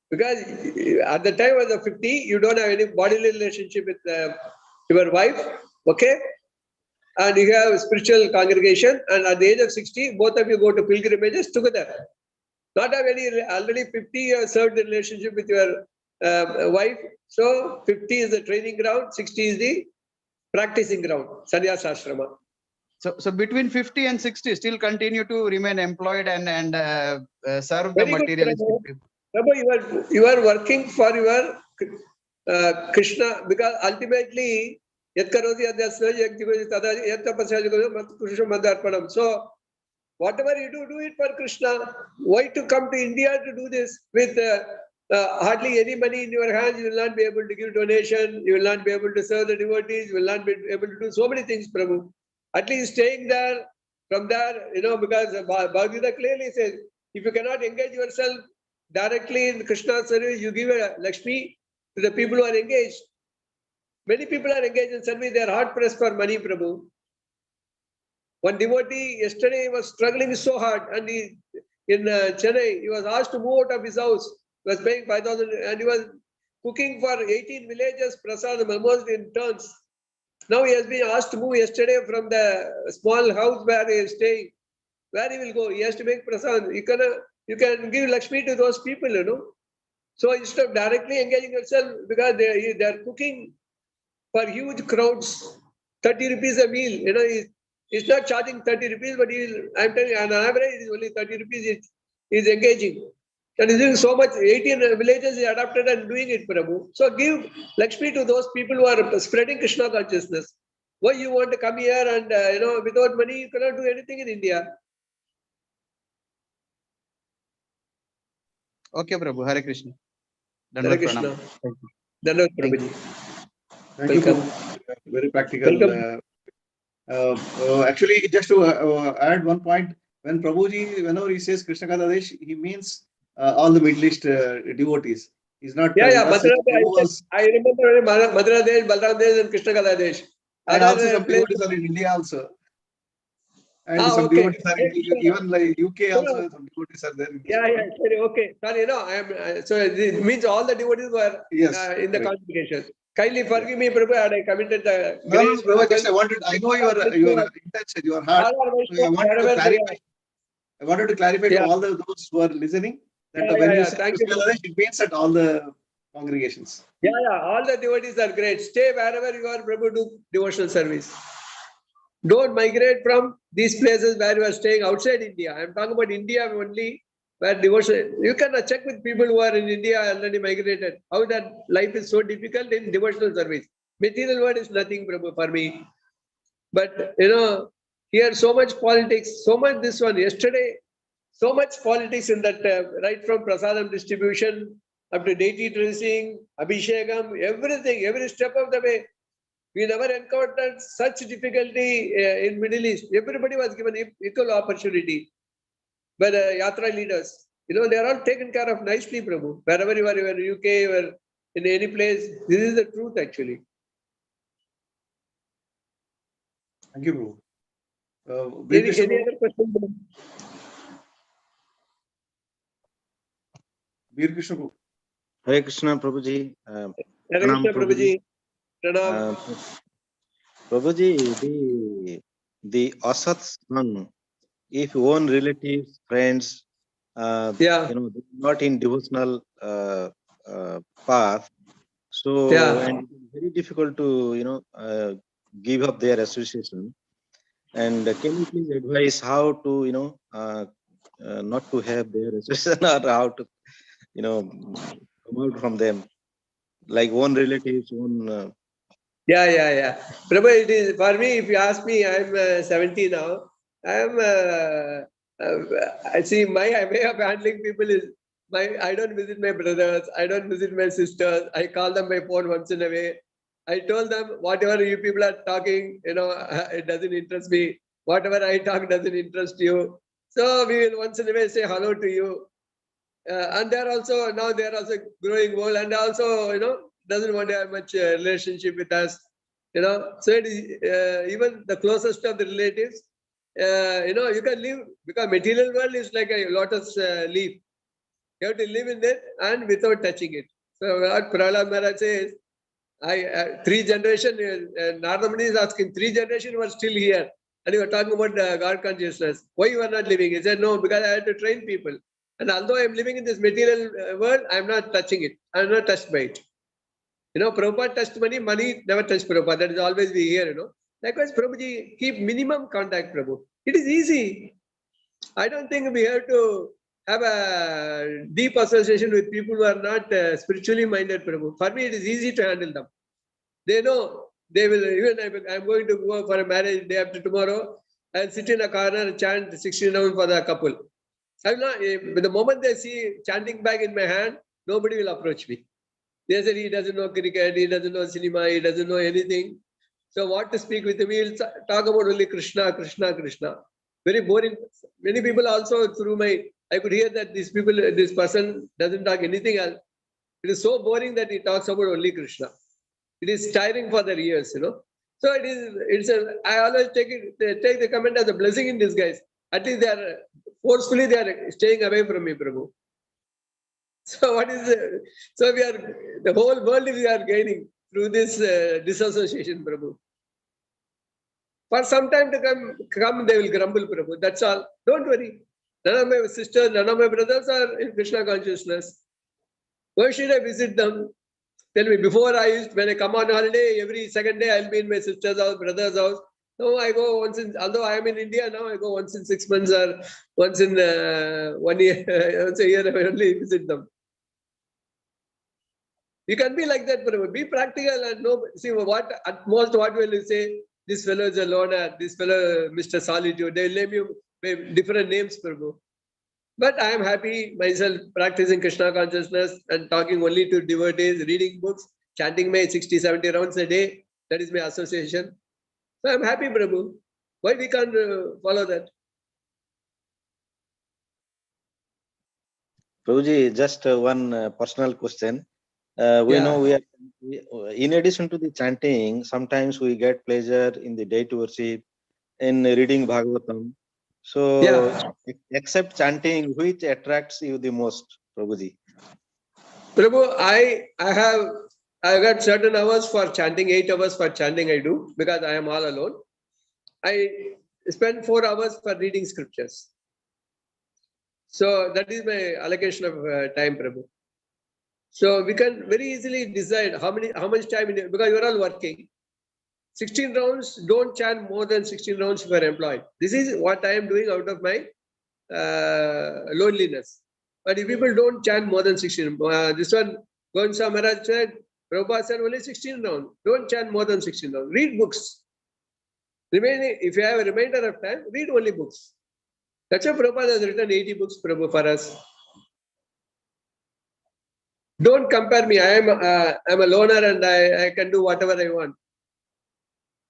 Because at the time of the 50, you don't have any bodily relationship with your wife, okay? And you have a spiritual congregation, and at the age of 60, both of you go to pilgrimages together. Not have any, already 50 years served the relationship with your wife. So 50 is the training ground, 60 is the practicing ground, sannyas ashrama. So between 50 and 60, still continue to remain employed and serve Very the materialistic people. Prabhu, you are working for your Krishna, because ultimately, so whatever you do it for Krishna. Why to come to India to do this with hardly any money in your hands? You will not be able to give donation. You will not be able to serve the devotees. You will not be able to do so many things, Prabhu. At least staying there, from there, because Bhagavad Gita clearly says, if you cannot engage yourself directly in Krishna's service, you give a Lakshmi to the people who are engaged. Many people are engaged in service. They are hard pressed for money, Prabhu. One devotee yesterday was struggling so hard, and in Chennai, he was asked to move out of his house. He was paying 5,000, and he was cooking for 18 villages, prasadam, almost in turns. Now he has been asked to move yesterday from the small house where he is staying. Where he will go? He has to make prasad. You can give Lakshmi to those people, you know. So instead of directly engaging yourself, because they are cooking for huge crowds, 30 rupees a meal. You know, he's not charging 30 rupees, but I'm telling you, on average, it is only 30 rupees. He's engaging. And he's doing so much. 18 villages he adopted and doing it, Prabhu. So give Lakshmi to those people who are spreading Krishna consciousness. Why you want to come here and, without money, you cannot do anything in India. Okay, Prabhu. Hare Krishna. Hare Dandavat Krishna. pranam. Thank you. Dandavat, Thank Prabhuji. Thank you, Welcome. Prabhu. Very practical. Welcome. Actually, just to add one point, when Prabhuji, whenever he says Krishna Katha Desh, he means all the Middle East devotees. He's not. Yeah. Not saying I remember Madhura Desh, Balram Desh, and Krishna Katha Desh. and also some places. devotees are in India also. And some Okay. devotees are in even like UK also. Some devotees are there. Yeah. Sorry, okay. Sorry, I am. So it means all the devotees were in the congregation. Kindly forgive me, Prabhu, and I committed the. No, Prabhu, just I know your intention, your heart. I wanted to clarify to all those who are listening that when you say Krishna Katha Desh, it means at all the congregations. Yeah. All the devotees are great. Stay wherever you are, Prabhu, do devotional service. Don't migrate from these places where you are staying outside India. I'm talking about India only, where devotion. You can check with people who are in India already migrated. How that life is so difficult in devotional service. Material world is nothing, Prabhu, for me. But here so much politics, so much this one. Yesterday, so much politics in that, right from prasadam distribution up to deity dressing, abhishekam, everything, every step of the way. We never encountered such difficulty in Middle East. Everybody was given equal opportunity by the Yatra leaders. They are all taken care of nicely, Prabhu. Wherever you are in UK or in any place, this is the truth actually. Thank you, Prabhu. Any other question? Veer Krishna Prabhu. Hare Krishna, Prabhuji. Hare Krishna, Prabhuji. Pranam. Prabhuji, the Asat son, if own relatives, friends, not in devotional path, so and it's very difficult to give up their association. And can you please advise how to not to have their association or how to come out from them, like own relatives, own. Yeah. Prabhu, it is for me. If you ask me, I'm 70 now. I see my way of handling people is I don't visit my brothers. I don't visit my sisters. I call them by phone once in a way. I told them whatever you people are talking, it doesn't interest me. Whatever I talk doesn't interest you. So we will once in a way say hello to you. And they're also growing old and also doesn't want to have much relationship with us. So it is even the closest of the relatives. You can live because material world is like a lotus leaf. You have to live in it and without touching it. So what Prahlad Maharaj says, 3 generations, Nardamani is asking, 3 generations were still here. And you were talking about God consciousness. Why you are not living? He said, no, because I had to train people. And although I am living in this material world, I am not touching it. I am not touched by it. Prabhupada touched money never touched Prabhupada. That is always we hear, Likewise, Prabhuji, keep minimum contact, Prabhu. It is easy. I don't think we have to have a deep association with people who are not spiritually minded, Prabhu. For me, it is easy to handle them. They know they will, even I'm going to go for a marriage day after tomorrow and sit in a corner and chant 16 rounds for the couple. I'm not, the moment they see chanting bag in my hand, nobody will approach me. They said he doesn't know cricket, he doesn't know cinema, he doesn't know anything. So what to speak with him? He'll talk about only Krishna. Very boring. Many people also through I could hear that this person doesn't talk anything else. It is so boring that he talks about only Krishna. It is tiring for their ears, So I always take the comment as a blessing in disguise. At least they are staying away from me, Prabhu. So what is so we are the whole world we are gaining through this disassociation, Prabhu. For some time to come, they will grumble, Prabhu. That's all. Don't worry. None of my sisters, none of my brothers are in Krishna consciousness. Why should I visit them? Tell me, before when I come on holiday, every second day I'll be in my sister's house, brother's house. No, I go once although I am in India now, I go once in 6 months or once in 1 year, once a year I only visit them. You can be like that, Prabhu. Be practical and know. See, at most what will you say? This fellow is a loner. This fellow, Mr. Solitude. They will name you different names, Prabhu. But I am happy myself practicing Krishna consciousness and talking only to devotees, reading books, chanting my 60, 70 rounds a day. That is my association. So I am happy, Prabhu. Why we can't follow that? Prabhuji, just one personal question. We know in addition to the chanting, sometimes we get pleasure in the day to worship, in reading Bhagavatam. So, except chanting, which attracts you the most, Prabhuji? Prabhu, I got certain hours for chanting, 8 hours for chanting I do, because I am all alone. I spend 4 hours for reading scriptures. So that is my allocation of time, Prabhu. So we can very easily decide how much time, because you are all working. 16 rounds, don't chant more than 16 rounds if you are employed. This is what I am doing out of my loneliness. But if people don't chant more than 16, this one, Gonsa Maharaj said, Prabhupada said only 16 rounds. Don't chant more than 16 rounds. Read books. Remaining, if you have a remainder of time, read only books. That's why Prabhupada has written 80 books, Prabhu, for us. Don't compare me. I'm a loner and I can do whatever I want.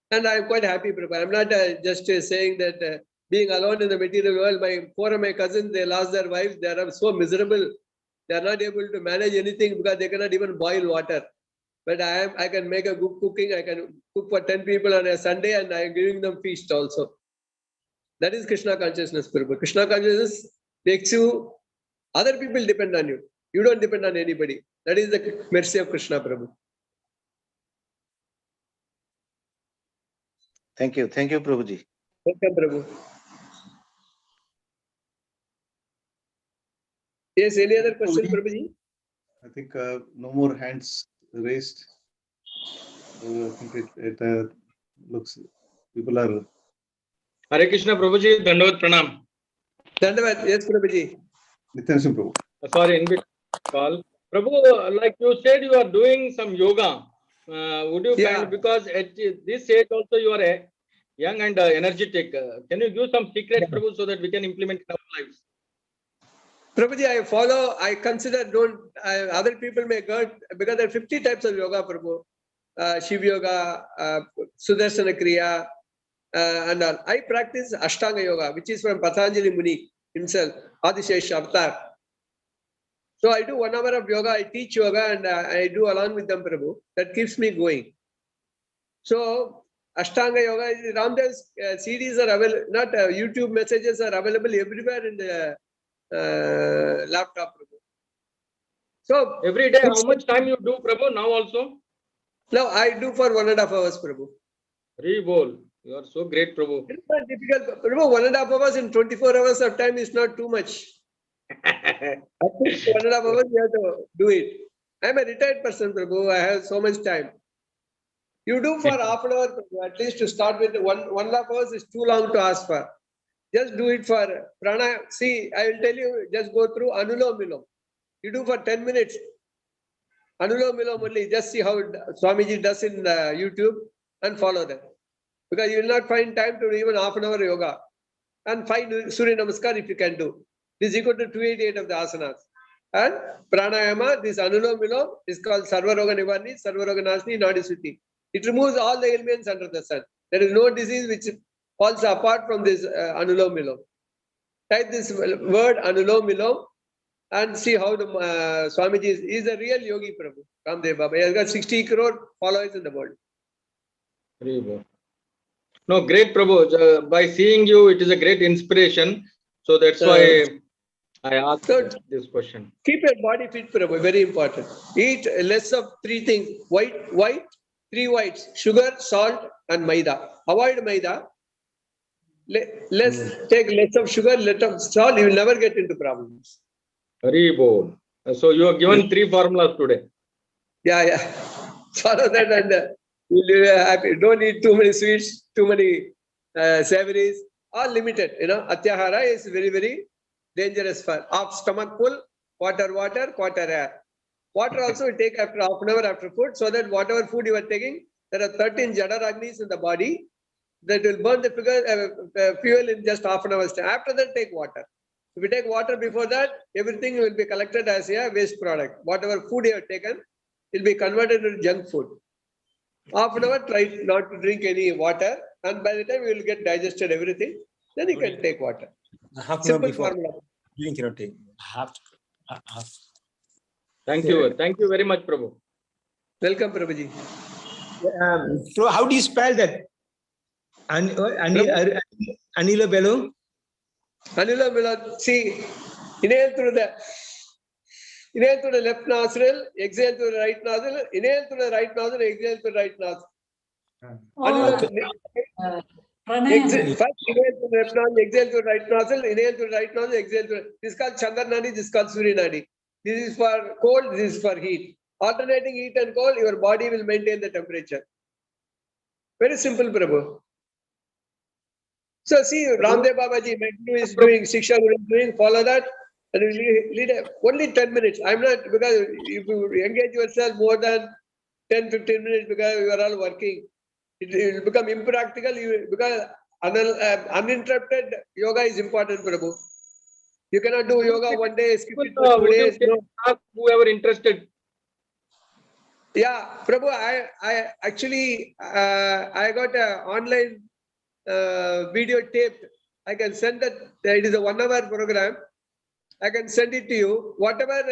And I'm quite happy, Prabhupada. I'm not just saying that being alone in the material world. 4 of my cousins, they lost their wives. They are so miserable. They are not able to manage anything because they cannot even boil water. But I can make a good cooking. I can cook for 10 people on a Sunday and I am giving them feast also. That is Krishna consciousness, Prabhu. Krishna consciousness makes you, other people depend on you. You don't depend on anybody. That is the mercy of Krishna, Prabhu. Thank you, Prabhuji. Welcome, Prabhu. Yes, any other question, Prabhuji? I think no more hands raised. I think it looks, people are. Hare Krishna, Prabhuji, Dandavat Pranam. Dandavat, yes, Prabhuji. Nityan Singh Prabhu. Sorry, in between call. Prabhu, like you said, you are doing some yoga. Would you kind, because at this age also you are young and energetic. Can you give some secrets, Prabhu, so that we can implement in our lives? Prabhuji, I consider, other people may go, because there are 50 types of yoga, Prabhu. Shiv Yoga, Sudarsana Kriya, and all. I practice Ashtanga Yoga, which is from Patanjali Muni himself, Adishesha Avatar. So I do 1 hour of yoga, I teach yoga, and I do along with them, Prabhu. That keeps me going. So Ashtanga Yoga, Ramdev's CDs are available, not YouTube messages are available everywhere in the laptop, Prabhu. So every day, how much time you do, Prabhu, now also? Now I do for 1.5 hours, Prabhu. Rebol. You are so great, Prabhu. It's not difficult. Prabhu, 1.5 hours in 24 hours of time is not too much. At least 1.5 hours you have to do it. I am a retired person, Prabhu. I have so much time. You do for half an hour, Prabhu. At least to start with, 1.5 hours is too long to ask for. Just do it for prana. See, I will tell you, just go through Anulom Vilom. You do for 10 minutes. Anulom Vilom only. Just see how Swamiji does in YouTube and follow that. Because you will not find time to do even half an hour yoga. And 5 Surya Namaskar if you can do. This is equal to 288 of the asanas. And pranayama, this Anulom Vilom, is called Sarvaroga Nivarni, Sarvaroga Nasni, Nadisuti. It removes all the ailments under the sun. There is no disease which falls apart from this Anulom Vilom. Type this word Anulom Vilom and see how the Swamiji is a real yogi, Prabhu. Ramdev Baba. He has got 60 crore followers in the world. No, great, Prabhu. By seeing you, it is a great inspiration. So that's why I asked this question. Keep your body fit, Prabhu. Very important. Eat less of 3 things. White, 3 whites. Sugar, salt, and maida. Avoid maida. Let's take less of sugar, less of salt. You will never get into problems. Very bold. So you have given 3 formulas today. Yeah. Follow that and you'll be happy. Don't eat too many sweets, too many savories. All limited. Atyahara is very, very dangerous for half stomach full, quarter water, quarter air. Water also will take after half an hour after food, so that whatever food you are taking, there are 13 Jada Agnis in the body that will burn the fuel in just half an hour's time. After that, take water. If you take water before that, everything will be collected as a waste product. Whatever food you have taken will be converted into junk food. Half an hour, try not to drink any water, and by the time you will get digested everything, then you can take water. Simple formula. You cannot take. Have to. Thank you. Thank you very much, Prabhu. Welcome, Prabhuji. So how do you spell that? Anila Bello? Anila Bello. See, inhale through the left nostril, exhale through the right nostril, inhale through the right nostril, exhale through the right nostril. First inhale through the left nostril, exhale through the right nostril, inhale through the right nostril, exhale through this is called Chandra Nadi, this is called Surya Nadi. This is for cold, this is for heat. Alternating heat and cold, your body will maintain the temperature. Very simple, Prabhu. So see, Ramdev Babaji is doing, Shiksha is doing, follow that, and lead only 10 minutes. I'm not, because if you engage yourself more than 10-15 minutes because you are all working, it will become impractical because uninterrupted yoga is important, Prabhu. You cannot do yoga one day, skip it for 2 days. No. Whoever interested. Yeah, Prabhu, I actually I got an online video tape. I can send that. It is a 1 hour program. I can send it to you. Whatever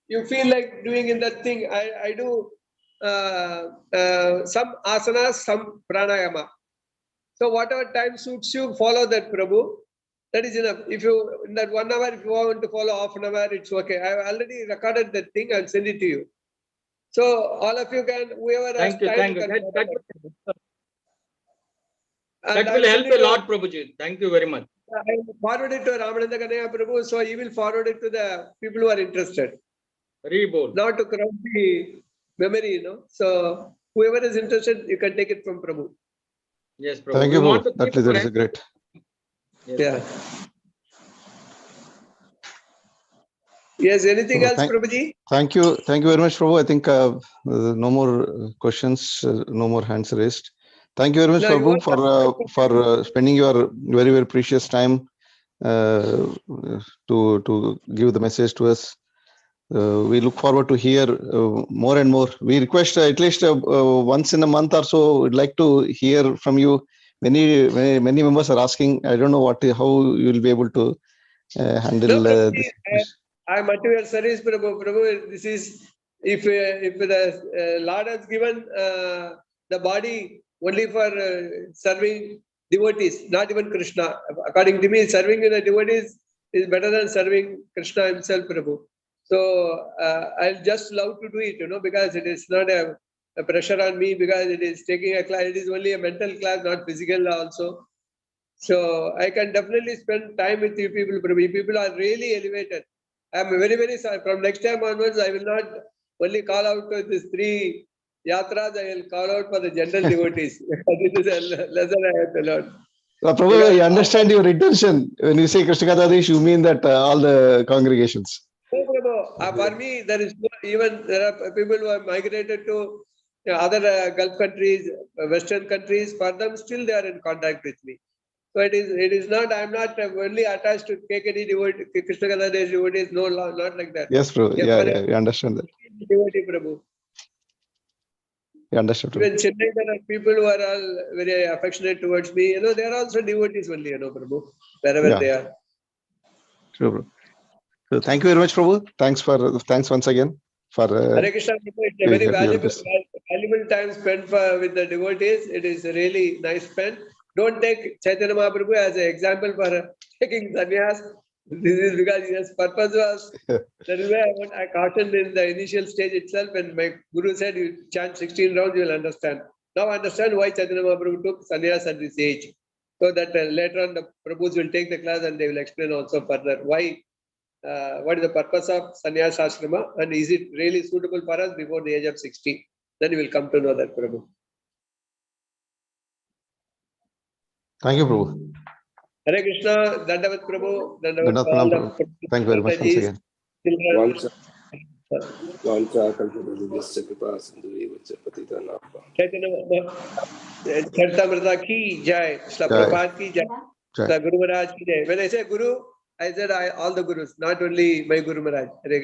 you feel like doing in that thing, I do some asanas, some pranayama. So whatever time suits you, follow that, Prabhu. That is enough. If you, in that 1 hour, if you want to follow half an hour, it's okay. I have already recorded that thing. I'll send it to you. So all of you can, whoever has time, Thank you. That will help a lot, Prabhuji. Thank you very much. I will forward it to Ramananda Kanaya Prabhu, so he will forward it to the people who are interested. Very bold. Not to crowd the memory, So whoever is interested, you can take it from Prabhu. Yes, Prabhu. Thank you, Prabhu. That is great. Yes, yeah. Yes, anything else, Prabhuji? Thank you very much, Prabhu. I think no more questions, no more hands raised. Thank you very much, Prabhu, for spending your very, very precious time to give the message to us. We look forward to hear more and more. We request at least once in a month or so. We'd like to hear from you. Many members are asking. I don't know how you will be able to handle this. I'm at your service, Prabhu. Prabhu, this is if the Lord has given the body only for serving devotees, not even Krishna. According to me, serving the devotees is better than serving Krishna himself, Prabhu. So I'll just love to do it, because it is not a pressure on me, because it is taking a class. It is only a mental class, not physical also. So I can definitely spend time with you people, Prabhu. You people are really elevated. I'm very, very sorry. From next time onwards, I will not only call out to these 3 yatras, I will call out for the general devotees. This is a lesson I have to learn. Prabhu, I understand your intention. When you say Krishna Katha Desh, you mean that all the congregations. No, Prabhu. For me, there is even there are people who have migrated to other Gulf countries, Western countries. For them, still they are in contact with me. So it is not, I'm not only attached to KKD devotee, Krishna Katha Desh devotees, no, not like that. Yes, Prabhu. Yeah, I understand that. Devotee, Prabhu. I understand. Even Chennai, there are people who are all very affectionate towards me. They are also devotees only, Prabhu, wherever they are. True, Prabhu. So thank you very much, Prabhu. Thanks once again for. Hare Krishna, it's a very valuable time spent with the devotees. It is a really nice spend. Don't take Chaitanya Mahaprabhu as an example for taking sannyas. This is because his purpose was, that is why I cautioned in the initial stage itself, when my guru said, you chant 16 rounds, you will understand. Now I understand why Chaitanya Mahaprabhu took sannyas at this age. So that later on the Prabhus will take the class and they will explain also further why, what is the purpose of sannyas ashrama and is it really suitable for us before the age of 60. Then you will come to know that, Prabhu. Thank you, Prabhu. Hare Krishna, Dandavat Prabhu, Dandavat Dandavat to all Pranam, the Prabhu. Thank you very much once again. Caritamrta ki jai, Shla Prabhupada ki jai, Shla Guru Maharaj ki jai. When I say Guru, I said all the Gurus, not only my Guru Maharaj. Hare Krishna.